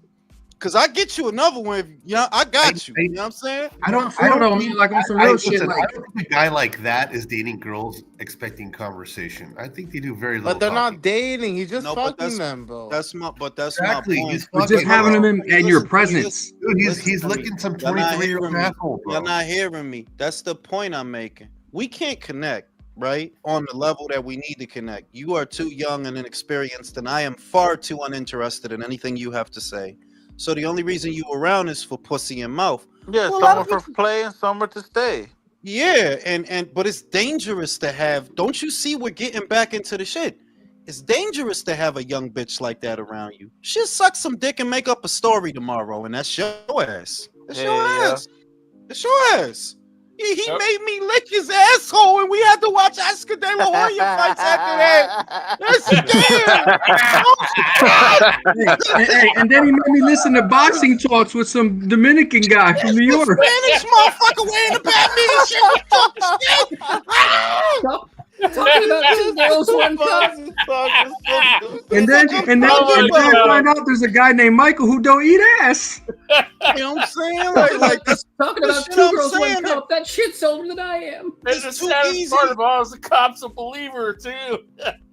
Because I get you another one. I got you. You know what I'm saying? I don't. For real though, man. Like on some real shit. Listen, Like, I don't think a guy like that is dating girls expecting conversation. I think they do very little. But they're talking. not dating. He's just No, but fucking them, bro. That's my Exactly. point. He's but just fucking having girls. him in your Listen to me, presence. Dude, Listen he's to me. licking some Y'all not 23-year-old hearing me. asshole, bro. Y'all not hearing me. That's the point I'm making. We can't connect, right? On the level that we need to connect. You are too young and inexperienced, and I am far too uninterested in anything you have to say. So the only reason you around is for pussy and mouth. Yeah, Well, some are for play and some are to stay. Yeah, but it's dangerous to have. Don't you see we're getting back into the shit? It's dangerous to have a young bitch like that around you. She'll suck some dick and make up a story tomorrow, and that's your ass. That's your Yeah. ass. That's your ass. He made me lick his asshole, and we had to watch Oscar De La Hoya fights after that. That's Hey, and then he made me listen to boxing talks with some Dominican guy from New York. Spanish motherfucker wearing a Batman shit. Talking shit. Talking about Two Girls, One Cup. And then I find out there's a guy named Michael who don't eat ass. You know what I'm saying? Like that's Talking that's about shit I'm Two Girls, saying. One Cup. That shit's older than I am. And the It's too saddest easy. part of all is the cop's a believer too.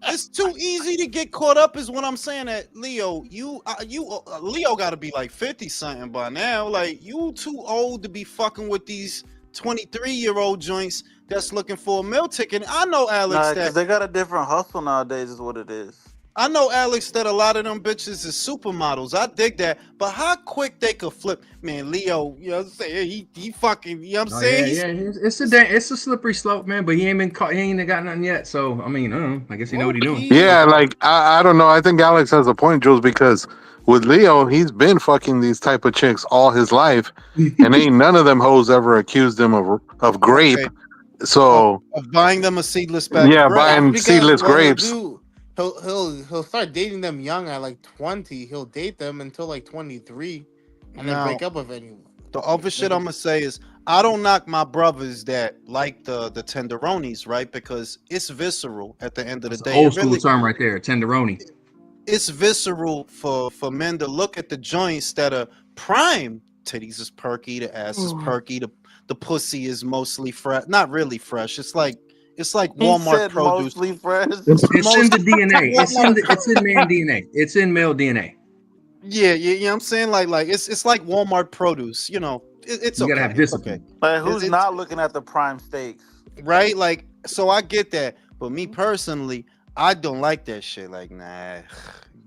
It's too easy to get caught up, is what I'm saying. That Leo, Leo got to be like 50 something by now. Like, you too old to be fucking with these 23-year-old joints that's looking for a meal ticket. I know, Alex, Nah, that because they got a different hustle nowadays, is what it is. I know, Alex, that a lot of them bitches is supermodels. I dig that. But how quick they could flip. Man, Leo, you know what I'm saying? He fucking, you know what I'm Oh saying? yeah, it's a slippery slope, man. But he ain't been caught. He ain't got nothing yet. So I mean, I don't know. I guess he know what he doing. Yeah, like I don't know. I think Alex has a point, Jules, because with Leo, he's been fucking these type of chicks all his life, and ain't none of them hoes ever accused him of grape. Okay. So Of buying them a seedless bag yeah, of grapes. buying That's because seedless what grapes. he'll start dating them young at like 20. He'll date them until like 23, and then Now, break up with anyone. the other shit I'm gonna say is I don't knock my brothers that like the tenderonis, right? Because it's visceral at the end of the That's an day. old It school really, term right there, tenderoni. it's visceral for men to look at the joints that are prime. Titties is perky, the ass is perky, the pussy is mostly fresh, not really fresh. It's like He Walmart said produce. mostly fresh. It's in the DNA. Walmart. It's in man DNA. It's in male DNA. Yeah, you know what I'm saying? Like it's like Walmart produce, you know. It's You okay. gotta have It's okay. discipline. Like, who's It's not looking at the prime steaks? right? Like, so I get that. But me personally, I don't like that shit. Like, nah,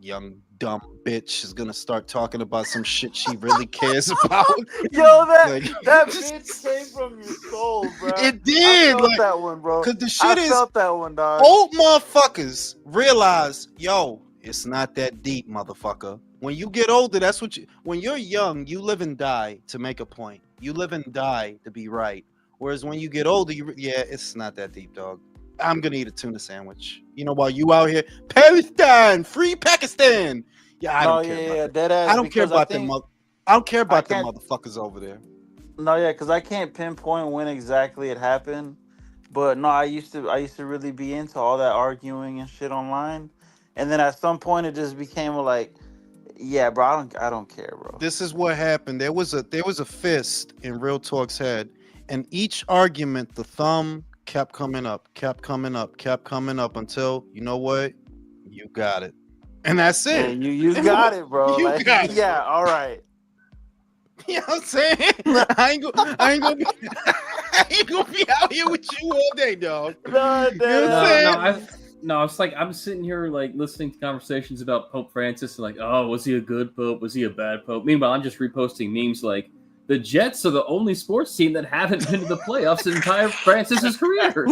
young dumb bitch is gonna start talking about some shit she really cares about. Yo, that Like, bitch came from your soul, bro. it did. I felt Like, that one, bro. cause the shit I is felt that one, dog. old motherfuckers realize, yo, it's not that deep, motherfucker. When you get older, that's what you. When you're young, you live and die to make a point. You live and die to be right. Whereas when you get older, yeah, it's not that deep, dog. I'm gonna eat a tuna sandwich. You know, while you out here, Pakistan, free Pakistan. Yeah, I don't care. Yeah, about dead ass. I don't care about them. I don't care about them can't- motherfuckers over there. No, yeah, because I can't pinpoint when exactly it happened. But no, I used to really be into all that arguing and shit online. And then at some point it just became like, yeah, bro, I don't care, bro. This is what happened. There was a fist in Real Talk's head, and each argument, the thumb kept coming up until, you know what, you got it, and that's Yeah, it. you got it, bro. You Like, got it, yeah, all right. You know what I'm saying? I ain't gonna be, I ain't gonna be out here with you all day, dog. No, You know what I'm saying? No, it's like I'm sitting here like listening to conversations about Pope Francis and like, oh, was he a good pope? Was he a bad pope? Meanwhile, I'm just reposting memes like the Jets are the only sports team that haven't been to the playoffs in entire Francis's career. For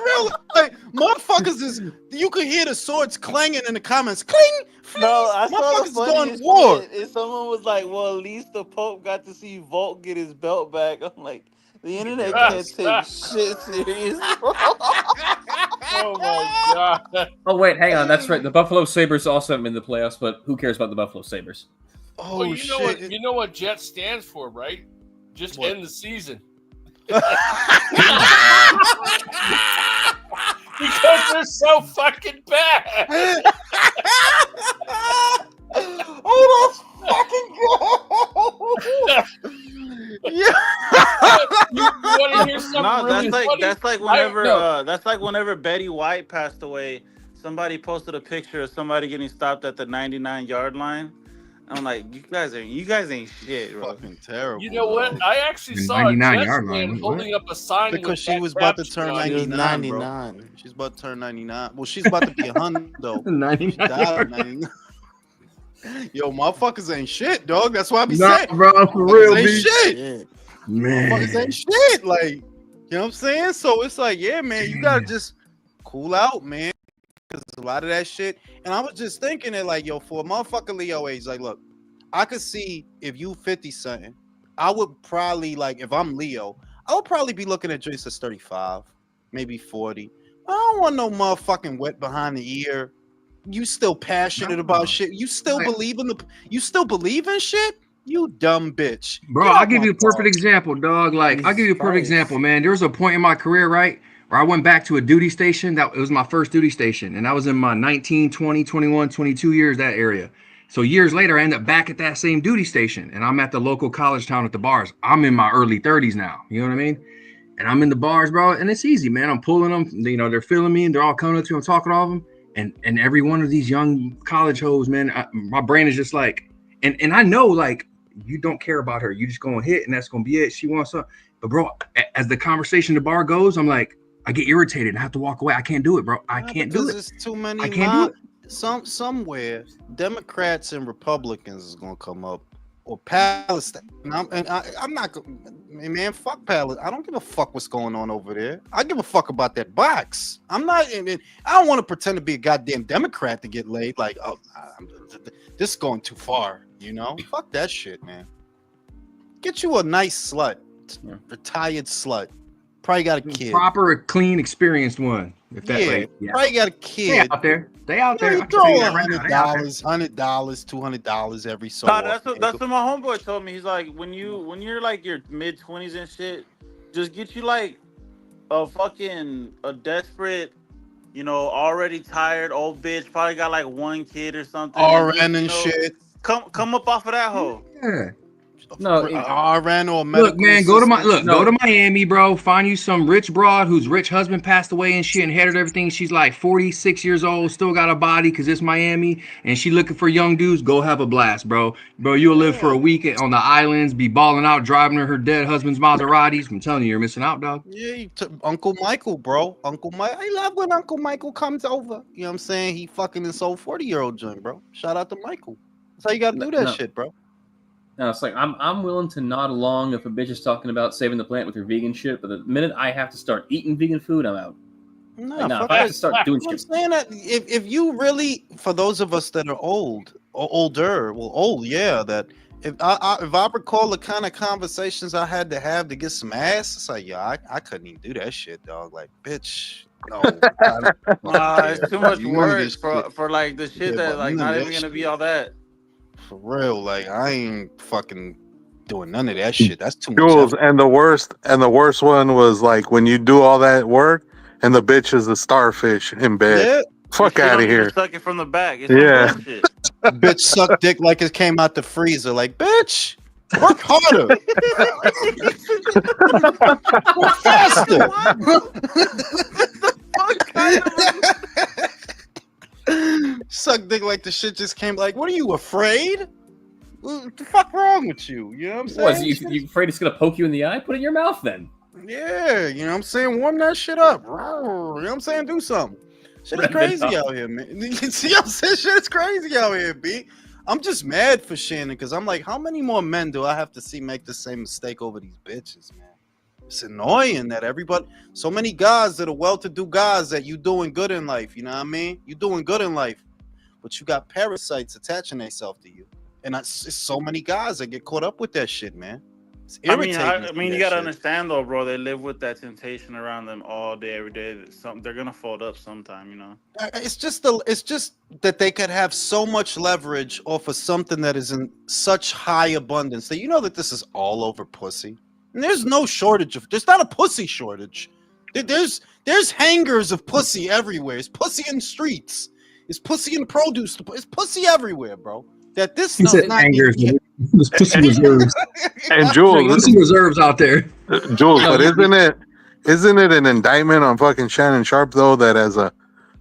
real, like motherfuckers is, you could hear the swords clanging in the comments. Cling! No, I saw the Motherfuckers going funniest war. shit. And someone was like, well, at least the Pope got to see Volt get his belt back. I'm like, the internet can't take shit serious, bro. Oh my god. Oh wait, hang on. That's right. The Buffalo Sabres also haven't been in the playoffs, but who cares about the Buffalo Sabres? Oh Well, shit! You know what Jet stands for, right? Just What? end the season. Because they're so fucking bad. Oh, that's fucking good. You want to hear something No, really funny? that's like whenever Betty White passed away. Somebody posted a picture of somebody getting stopped at the 99-yard line. I'm like, you guys ain't shit, bro. Fucking terrible. You know what? bro. I actually The saw a 99-yard Jets line, fan what? holding up a sign Because with she that was about to caption turn on it. She was 99, bro. 99. She's about to turn 99. Well, she's about to be a hundo. 99. She died at 99. Yo, motherfuckers ain't shit, dog. That's why I be Nah, saying. bro, for Motherfuckers real, ain't B. shit. Yeah. Motherfuckers Man. ain't shit. Like, you know what I'm saying? So it's like, yeah, man, you gotta just cool out, man. Because a lot of that shit. And I was just thinking that, like, yo, for a motherfucker Leo age, like, look, I could see if you 50 something, I would probably, like, if I'm Leo, I would probably be looking at joints that's 35, maybe 40. I don't want no motherfucking wet behind the ear. You still passionate about shit? You still believe in shit? You dumb bitch. Bro, Get I'll out give my you a perfect car. example, dog. Like, I'll give you a perfect Jesus example, Christ. man. There was a point in my career, right, where I went back to a duty station. That it was my first duty station, and I was in my 19, 20, 21, 22 years, that area. So years later, I end up back at that same duty station, and I'm at the local college town at the bars. I'm in my early 30s now. You know what I mean? And I'm in the bars, bro, and it's easy, man. I'm pulling them. You know, they're feeling me, and they're all coming up to me. I'm talking to all of them. And every one of these young college hoes, man, my brain is just like, and I know, like, you don't care about her. You just gonna hit, and that's gonna be it. She wants something. But bro, as the conversation at the bar goes, I'm like, I get irritated and I have to walk away. I can't do it, bro. I can't do it. Because there's too many. I can't do it. Somewhere Democrats and Republicans is gonna come up, or Palestine. I'm not. Man, fuck Palestine. I don't give a fuck what's going on over there. I give a fuck about that box. I'm not. I don't want to pretend to be a goddamn Democrat to get laid. Like, oh, this is going too far. You know, fuck that shit, man. Get you a nice slut, retired slut. Probably got a kid. Proper, clean, experienced one. If that probably got a kid. They out there. You throw $100, $200 every so often. That's what my homeboy told me. He's like, when you're like your mid-20s and shit, just get you like a desperate, already tired old bitch. Probably got like one kid or something. RN and shit. Come up off of that hoe. Yeah. No, RN or medical. Look, man, go to Miami, bro. Find you some rich broad whose rich husband passed away and she inherited everything. She's like 46 years old, still got a body because it's Miami, and she looking for young dudes. Go have a blast, bro. Bro, you'll live for a week on the islands, be balling out, driving her dead husband's Maseratis. I'm telling you, you're missing out, dog. Yeah, Uncle Michael, bro. Uncle Mike. I love when Uncle Michael comes over. You know what I'm saying? He fucking this old 40-year-old joint, bro. Shout out to Michael. That's how you got to do that shit, bro. No, it's like I'm willing to nod along if a bitch is talking about saving the planet with her vegan shit, but the minute I have to start eating vegan food, I'm out. No, if I have to start doing shit. I'm saying that if you really, for those of us that are old or older, that if I recall the kind of conversations I had to have to get some ass, it's like, I couldn't even do that shit, dog. Like, bitch. No, it's too much work for like the shit that like not even gonna be all that. For real, like I ain't fucking doing none of that shit. That's too Jules, much. and the worst one was like when you do all that work and the bitch is a starfish in bed. Yeah. Fuck out of here. Suck it from the back. It's Bitch suck dick like it came out the freezer. Like, bitch, work harder. Work faster. Suck dick like the shit just came. Like, what are you afraid? What the fuck wrong with you? You know what I'm saying? What, you afraid it's gonna poke you in the eye? Put it in your mouth then. Yeah, you know what I'm saying? Warm that shit up. You know what I'm saying? Do something. Shit is crazy out here, man. You see what I'm saying? Shit is crazy out here, B. I'm just mad for Shannon because I'm like, how many more men do I have to see make the same mistake over these bitches, man? It's annoying that everybody, so many guys that are well-to-do guys that you doing good in life, you know what I mean? You doing good in life, but you got parasites attaching themselves to you. And it's so many guys that get caught up with that shit, man. It's irritating. I mean, you gotta understand though, bro. They live with that temptation around them all day, every day. They're gonna fold up sometime, you know. It's just that they could have so much leverage off of something that is in such high abundance that you know that this is all over pussy. And there's no shortage there's not a pussy shortage. There's hangers of pussy everywhere. It's pussy in the streets. It's pussy in the produce. It's pussy everywhere, bro. That this he said hangers. There's pussy reserves. And Jules, pussy reserves out there. Jules, but isn't it an indictment on fucking Shannon Sharpe though that as a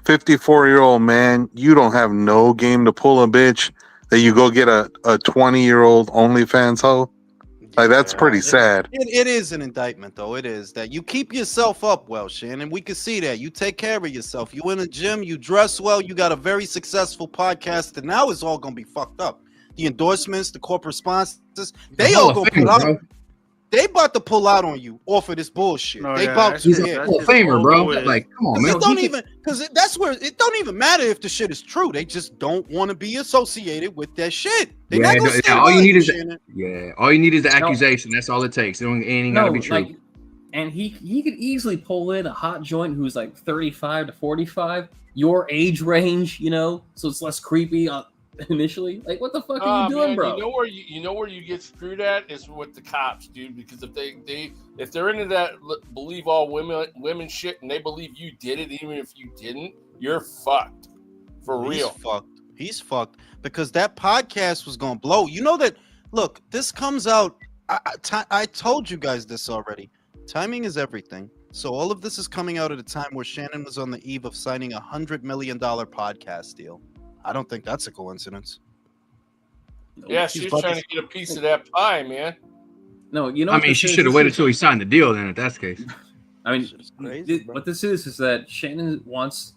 54-year-old man, you don't have no game to pull a bitch that you go get a 20-year-old OnlyFans hoe? Like, that's pretty sad. It is an indictment, though. It is that you keep yourself up well, Shannon. We can see that. You take care of yourself. You in the gym. You dress well. You got a very successful podcast. And now it's all going to be fucked up. The endorsements, the corporate sponsors, they all going to pull out. They about to pull out on you off of this bullshit. No, they about to. He's a Hall of Famer, bro. Like, come on, man. That's where it don't even matter if the shit is true. They just don't want to be associated with that shit. All you need is the accusation. That's all it takes. It ain't gotta be true. Like, and he could easily pull in a hot joint who's like 35 to 45, your age range, you know, so it's less creepy initially. Like, what the fuck are you doing, bro? You know where you get screwed at is with the cops, dude. Because if they're into that believe all women shit and they believe you did it, even if you didn't, you're fucked for real. He's fucked because that podcast was gonna blow. You know that. Look, this comes out. I told you guys this already. Timing is everything. So all of this is coming out at a time where Shannon was on the eve of signing $100 million podcast deal. I don't think that's a coincidence. Yeah, she's trying to get a piece of that pie, man. No, you know. I mean, she should have waited till he signed the deal. Then, if that's the case. I mean, Shit's crazy, bro. what this is that Shannon wants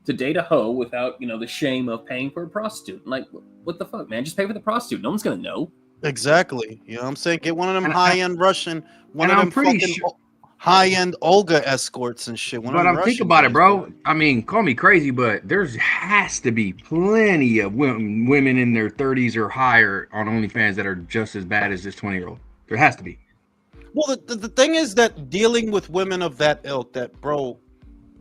to date a hoe without, the shame of paying for a prostitute. Like, what the fuck, man? Just pay for the prostitute. No one's gonna know. Exactly. You know what I'm saying? Get one of them And high-end Russian, one and of I'm them pretty fucking sure. high-end Olga escorts and shit. One of But them I'm think Russian about it, joints, bro. I mean, call me crazy, but there's has to be plenty of women in their 30s or higher on OnlyFans that are just as bad as this 20-year-old. There has to be. Well, the thing is that dealing with women of that ilk, that bro,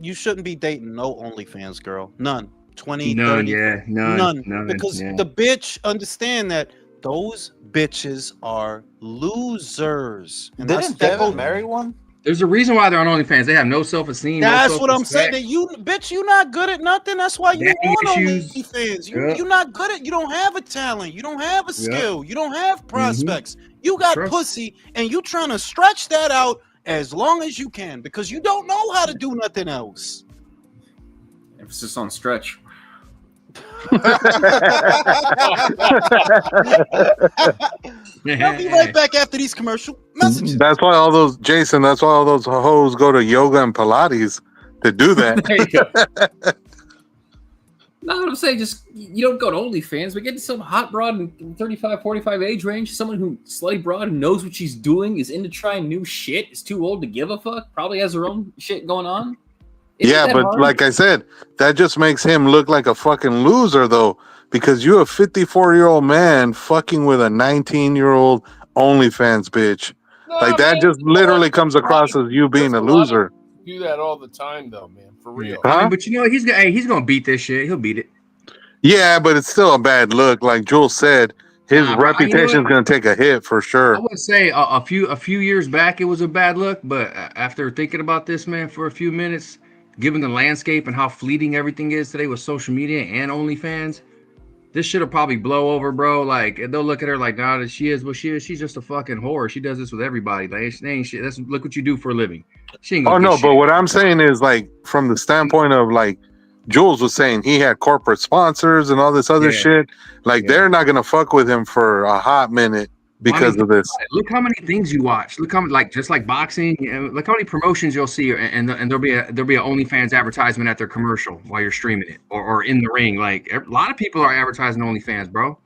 you shouldn't be dating no OnlyFans girl. None. 20, None, 30, yeah, none. none, Because yeah. the bitch, understand that those bitches are losers. And that's Didn't that Devin whole. marry one? There's a reason why they're on OnlyFans. They have no self-esteem, no That's what I'm saying. self-respect, That you, bitch, you not good at nothing. That's why you daddy on issues. OnlyFans. Yep, You not good at. You don't have a talent. You don't have a yep. skill. You don't have Mm-hmm. prospects. You got Trust. pussy, and you trying to stretch that out as long as you can because you don't know how to do nothing else. Emphasis on stretch. We'll be right back after these commercial messages. That's why all those hoes go to yoga and Pilates to do that. There you go. No, I'm saying just you don't go to OnlyFans, but get some hot broad in 35, 45 age range, someone who slutty broad who knows what she's doing, is into trying new shit, is too old to give a fuck, probably has her own shit going on. Yeah, but hard? like I said, that just makes him look like a fucking loser, though, because you're a 54-year-old man fucking with a 19-year-old OnlyFans bitch. No, Like that man, just you know literally what? comes across as you being There's a a lot of loser. do that all the time, though, man. For real. I Huh? mean, but he's gonna beat this shit. He'll beat it. Yeah, but it's still a bad look. Like Jules said, his Nah, bro. You know reputation is what? going to take a hit for I sure. would say a few years back it was a bad look, but after thinking about this, man, for a few minutes, given the landscape and how fleeting everything is today with social media and OnlyFans, this shit'll probably blow over, bro. Like they'll look at her like, nah, she is what she is. She's just a fucking whore. She does this with everybody. Like she ain't shit. Look what you do for a living. She ain't Oh gonna get no, shit. but what I'm saying is like from the standpoint of like Jules was saying, he had corporate sponsors and all this other shit. Like they're not gonna fuck with him for a hot minute because of this. Look how many things you watch. Look how like just like boxing. Look how many promotions you'll see, and there'll be a OnlyFans advertisement at their commercial while you're streaming it or in the ring. Like a lot of people are advertising OnlyFans, bro.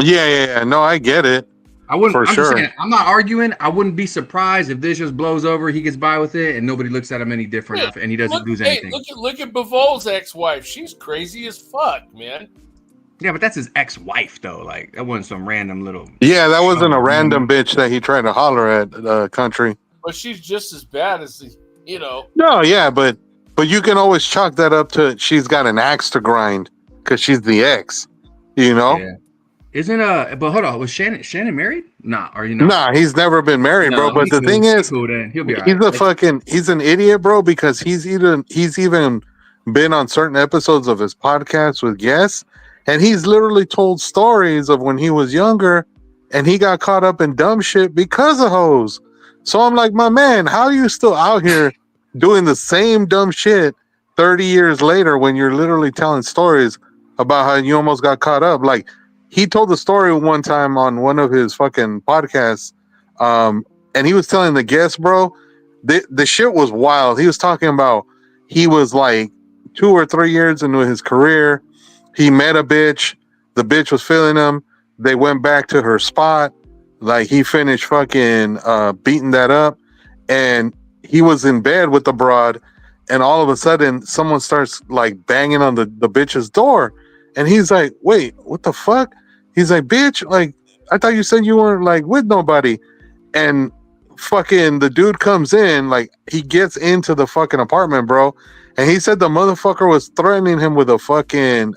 Yeah. No, I get it. I'm just saying, I'm not arguing. I wouldn't be surprised if this just blows over. He gets by with it, and nobody looks at him any different, and he doesn't lose anything. Look at Bavol's ex-wife. She's crazy as fuck, man. Yeah, but that's his ex-wife, though. Like that wasn't some random little. Yeah, that wasn't a random bitch that he tried to holler at country. But she's just as bad as No, yeah, but you can always chalk that up to she's got an axe to grind because she's the ex. You know. Yeah. Isn't but hold on, was Shannon married? Nah, are you not? Nah, he's never been married, bro. But the thing is, cool, then. He'll be all right. He's an idiot, bro, because he's even been on certain episodes of his podcast with guests, and he's literally told stories of when he was younger and he got caught up in dumb shit because of hoes. So I'm like, my man, how are you still out here doing the same dumb shit 30 years later when you're literally telling stories about how you almost got caught up? Like, he told the story one time on one of his fucking podcasts, and he was telling the guests, bro, the shit was wild. He was talking about he was like 2 or 3 years into his career. He met a bitch. The bitch was feeling him. They went back to her spot. Like he finished fucking beating that up, and he was in bed with the broad, and all of a sudden someone starts like banging on the bitch's door. And he's like, wait, what the fuck? He's like, bitch, like, I thought you said you weren't like with nobody. And fucking the dude comes in, like, he gets into the fucking apartment, bro. And he said the motherfucker was threatening him with a fucking,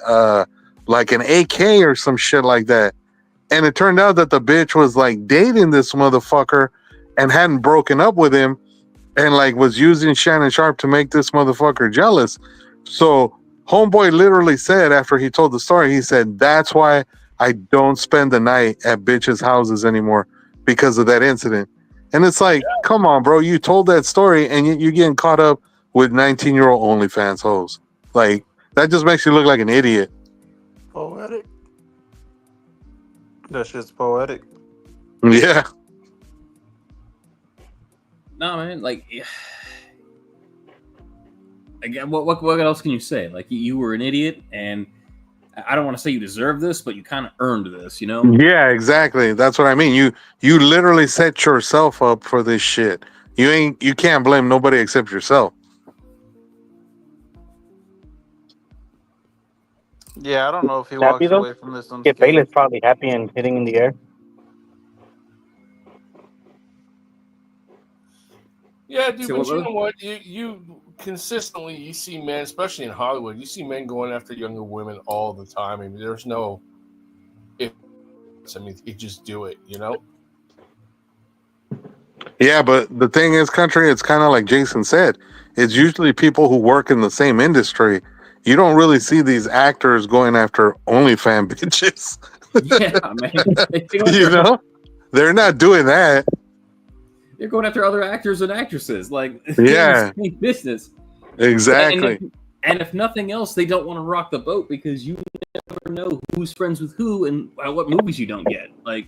like an AK or some shit like that. And it turned out that the bitch was like dating this motherfucker and hadn't broken up with him and like was using Shannon Sharpe to make this motherfucker jealous. So, homeboy literally said after he told the story, he said, that's why I don't spend the night at bitches' houses anymore because of that incident. And it's like, come on, bro. You told that story and you're getting caught up with 19-year-old OnlyFans hoes. Like, that just makes you look like an idiot. Poetic. That shit's poetic. Yeah. No, man. Like, again, what else can you say? Like, you were an idiot, and I don't want to say you deserve this, but you kind of earned this, you know? Yeah, exactly. That's what I mean. You literally set yourself up for this shit. You can't blame nobody except yourself. Yeah, I don't know if he Happy walks though? away from this Yeah, unscathed. Bayless probably happy and hitting in the air. Yeah, dude, See, but what, you brother? know what? You consistently you see men, especially in Hollywood, you see men going after younger women all the time. I mean, there's no if. I mean, you just do it, you know. Yeah, but the thing is, country, it's kind of like Jason said. It's usually people who work in the same industry. You don't really see these actors going after OnlyFans bitches. Yeah, man. You know, they're not doing that. They're going after other actors and actresses. Like, Yeah, same business. exactly. And if nothing else, they don't want to rock the boat because you never know who's friends with who and what movies you don't get. Like,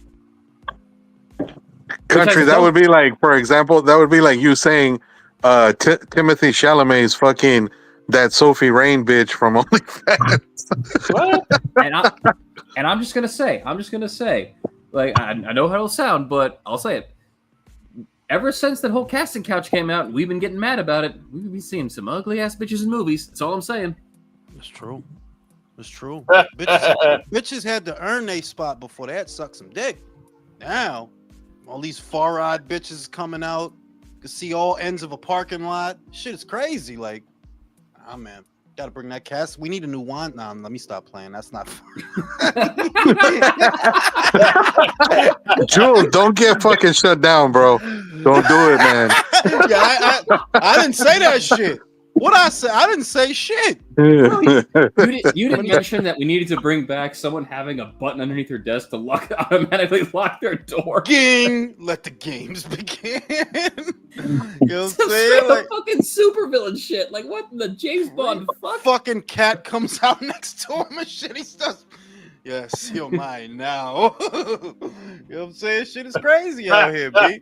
Country, that would be like, for example, that would be like you saying Timothy Chalamet's fucking that Sophie Rain bitch from OnlyFans. What? And I'm just gonna say, like, I know how it'll sound, but I'll say it. Ever since that whole casting couch came out, and we've been getting mad about it. We've been seeing some ugly ass bitches in movies. That's all I'm saying. It's true. It's true. Bitches had to earn their spot before they had to suck some dick. Now, all these far-eyed bitches coming out, you can see all ends of a parking lot. Shit is crazy. Like, ah, man, gotta bring that cast. We need a new wine. Nah, let me stop playing. That's not Jules, don't get fucking shut down, bro. Don't do it, man. Yeah, I didn't say that shit. What I said? I didn't say shit. You didn't mention that we needed to bring back someone having a button underneath their desk to automatically lock their door. Ging, let the games begin. You know what I'm saying? Like, fucking supervillain shit. Like, what the James Bond fuck? Fucking cat comes out next to him and shit. He starts. Yes, you're mine now. You know what I'm saying? Shit is crazy out here, B.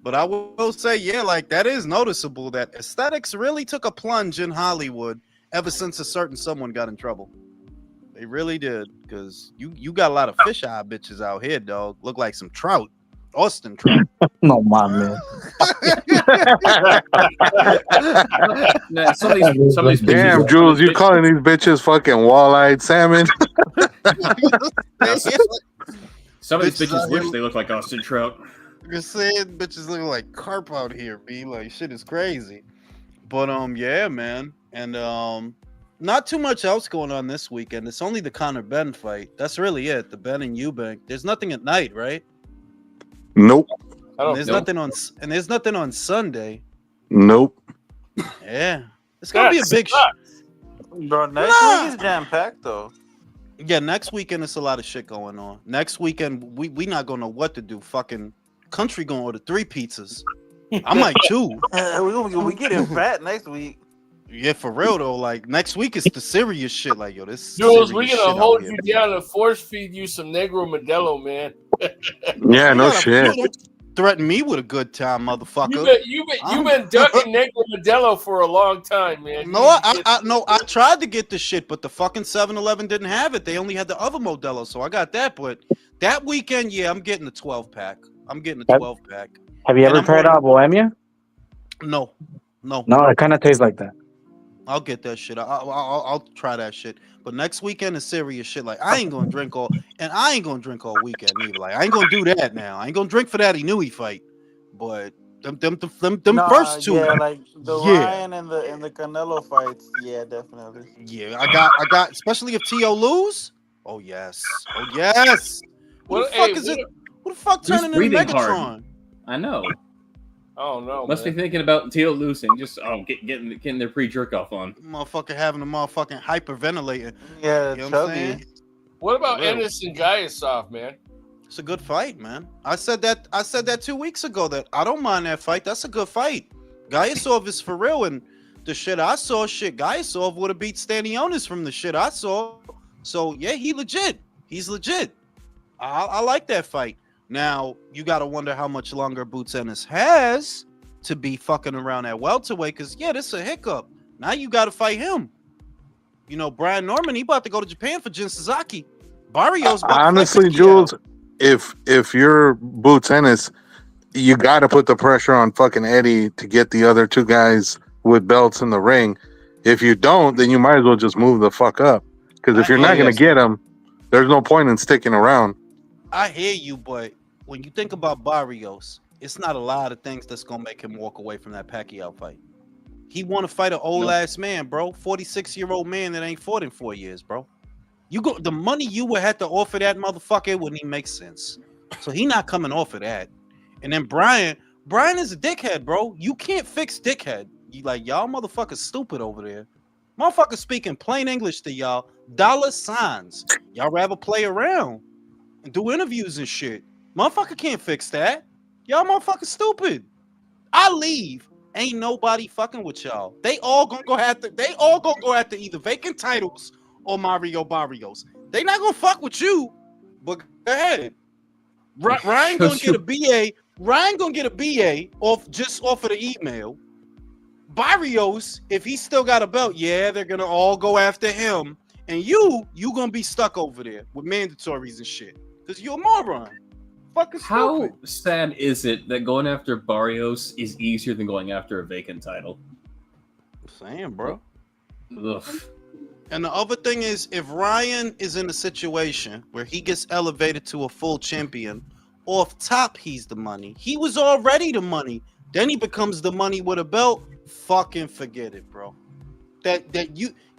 But I will say, yeah, like that is noticeable that aesthetics really took a plunge in Hollywood ever since a certain someone got in trouble. They really did, because you got a lot of fisheye bitches out here, dog. Look like some trout, Austin trout. No, man. Nah, some of these Damn, bitches, Jules, you calling these bitches fucking walleyed salmon? some of these bitches wish they look like Austin Trout. You're saying bitches looking like carp out here, B. Like shit is crazy. But yeah, man. And not too much else going on this weekend. It's only the Conor Benn fight. That's really it. The Benn and Eubank. There's nothing at night, right? Nope. And there's nothing on Sunday. Nope. Yeah. It's gonna be a big Bro, next week is jam packed though. Yeah, next weekend it's a lot of shit going on. Next weekend we not gonna know what to do. Fucking country gonna order 3 pizzas. I might 2. We getting fat next week. Yeah, for real though. Like next week is the serious shit. Like yo, this. Jules, we're gonna hold you down and force feed you some Negro Modelo, man. Yeah, no shit. Threaten me with a good time, motherfucker. You've been ducking Negro Modelo for a long time, man. No, I tried to get the shit, but the fucking 7-Eleven didn't have it. They only had the other Modelo, so I got that. But that weekend, yeah, I'm getting the 12-pack. I'm getting the 12-pack. Have you ever tried out Bohemia? No. No, it kind of tastes like that. I'll get that shit. I'll try that shit. But next weekend is serious shit. Like I ain't gonna drink all weekend either. Like I ain't gonna do that now. I ain't gonna drink for that Inouye fight. But them first 2. Yeah, like the Ryan and the Canelo fights. Yeah, definitely. Yeah, I got especially if T.O. lose. Oh yes. What the fuck is it? What the fuck turning into Megatron? Hard. I know. Oh no! Must be thinking about Teo losing. Just getting their pre-jerk off on. Motherfucker having the motherfucking hyperventilating. Yeah, you know what, what about Anderson Gaiasov, man? It's a good fight, man. I said that 2 weeks ago that I don't mind that fight. That's a good fight. Gaiasov is for real, and the shit I saw, Gaiasov would have beat Stanionis from the shit I saw. So yeah, he's legit. I like that fight. Now, you got to wonder how much longer Boots Ennis has to be fucking around at welterweight. Because yeah, this is a hiccup. Now you got to fight him. You know, Brian Norman, he about to go to Japan for Jin Sasaki. Barrios about honestly, to Jules, if you're Boots Ennis, you got to put the pressure on fucking Eddie to get the other two guys with belts in the ring. If you don't, then you might as well just move the fuck up. Because if you're not going to get them, there's no point in sticking around. I hear you, but when you think about Barrios, it's not a lot of things that's going to make him walk away from that Pacquiao fight. He want to fight an old ass man, bro. 46-year-old man that ain't fought in 4 years, bro. You go the money you would have to offer that motherfucker, it wouldn't even make sense. So he not coming off of that. And then Brian is a dickhead, bro. You can't fix dickhead. You like y'all motherfuckers stupid over there. Motherfuckers speaking plain English to y'all. Dollar signs. Y'all rather play around and do interviews and shit. Motherfucker can't fix that. Y'all motherfuckers stupid. I leave. Ain't nobody fucking with y'all. They all gonna go after either vacant titles or Mario Barrios. They not gonna fuck with you, but go ahead. Ryan gonna get a BA. Ryan gonna get a BA off of the email. Barrios, if he still got a belt, yeah, they're gonna all go after him. And you gonna be stuck over there with mandatories and shit. Because you're a moron. Fucking stupid. How sad is it that going after Barrios is easier than going after a vacant title? I'm saying, bro. Ugh. And the other thing is, if Ryan is in a situation where he gets elevated to a full champion, off top he's the money. He was already the money. Then he becomes the money with a belt. Fucking forget it, bro.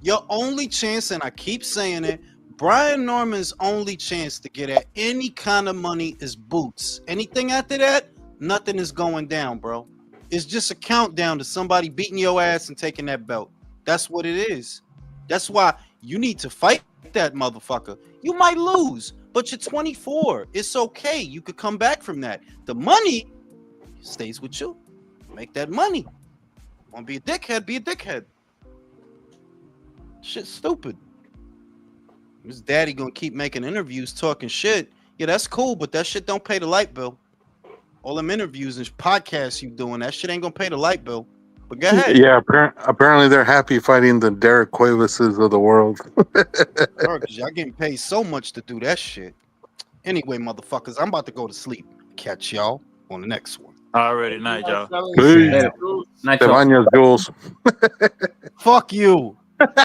Your only chance, and I keep saying it, Brian Norman's only chance to get at any kind of money is boots. Anything after that, nothing is going down, bro. It's just a countdown to somebody beating your ass and taking that belt. That's what it is. That's why you need to fight that motherfucker. You might lose, but you're 24. It's okay. You could come back from that. The money stays with you. Make that money. Want to be a dickhead? Be a dickhead. Shit's stupid. His daddy gonna keep making interviews talking shit. Yeah, that's cool, but that shit don't pay the light bill. All them interviews and podcasts you doing, that shit ain't gonna pay the light bill. But go ahead. Yeah, apparently they're happy fighting the Derek Cuevases of the world. Bro, 'cause y'all getting paid so much to do that shit. Anyway, motherfuckers, I'm about to go to sleep. Catch y'all on the next one. Already night, y'all. Peace. Night, y'all. Jules. Fuck you.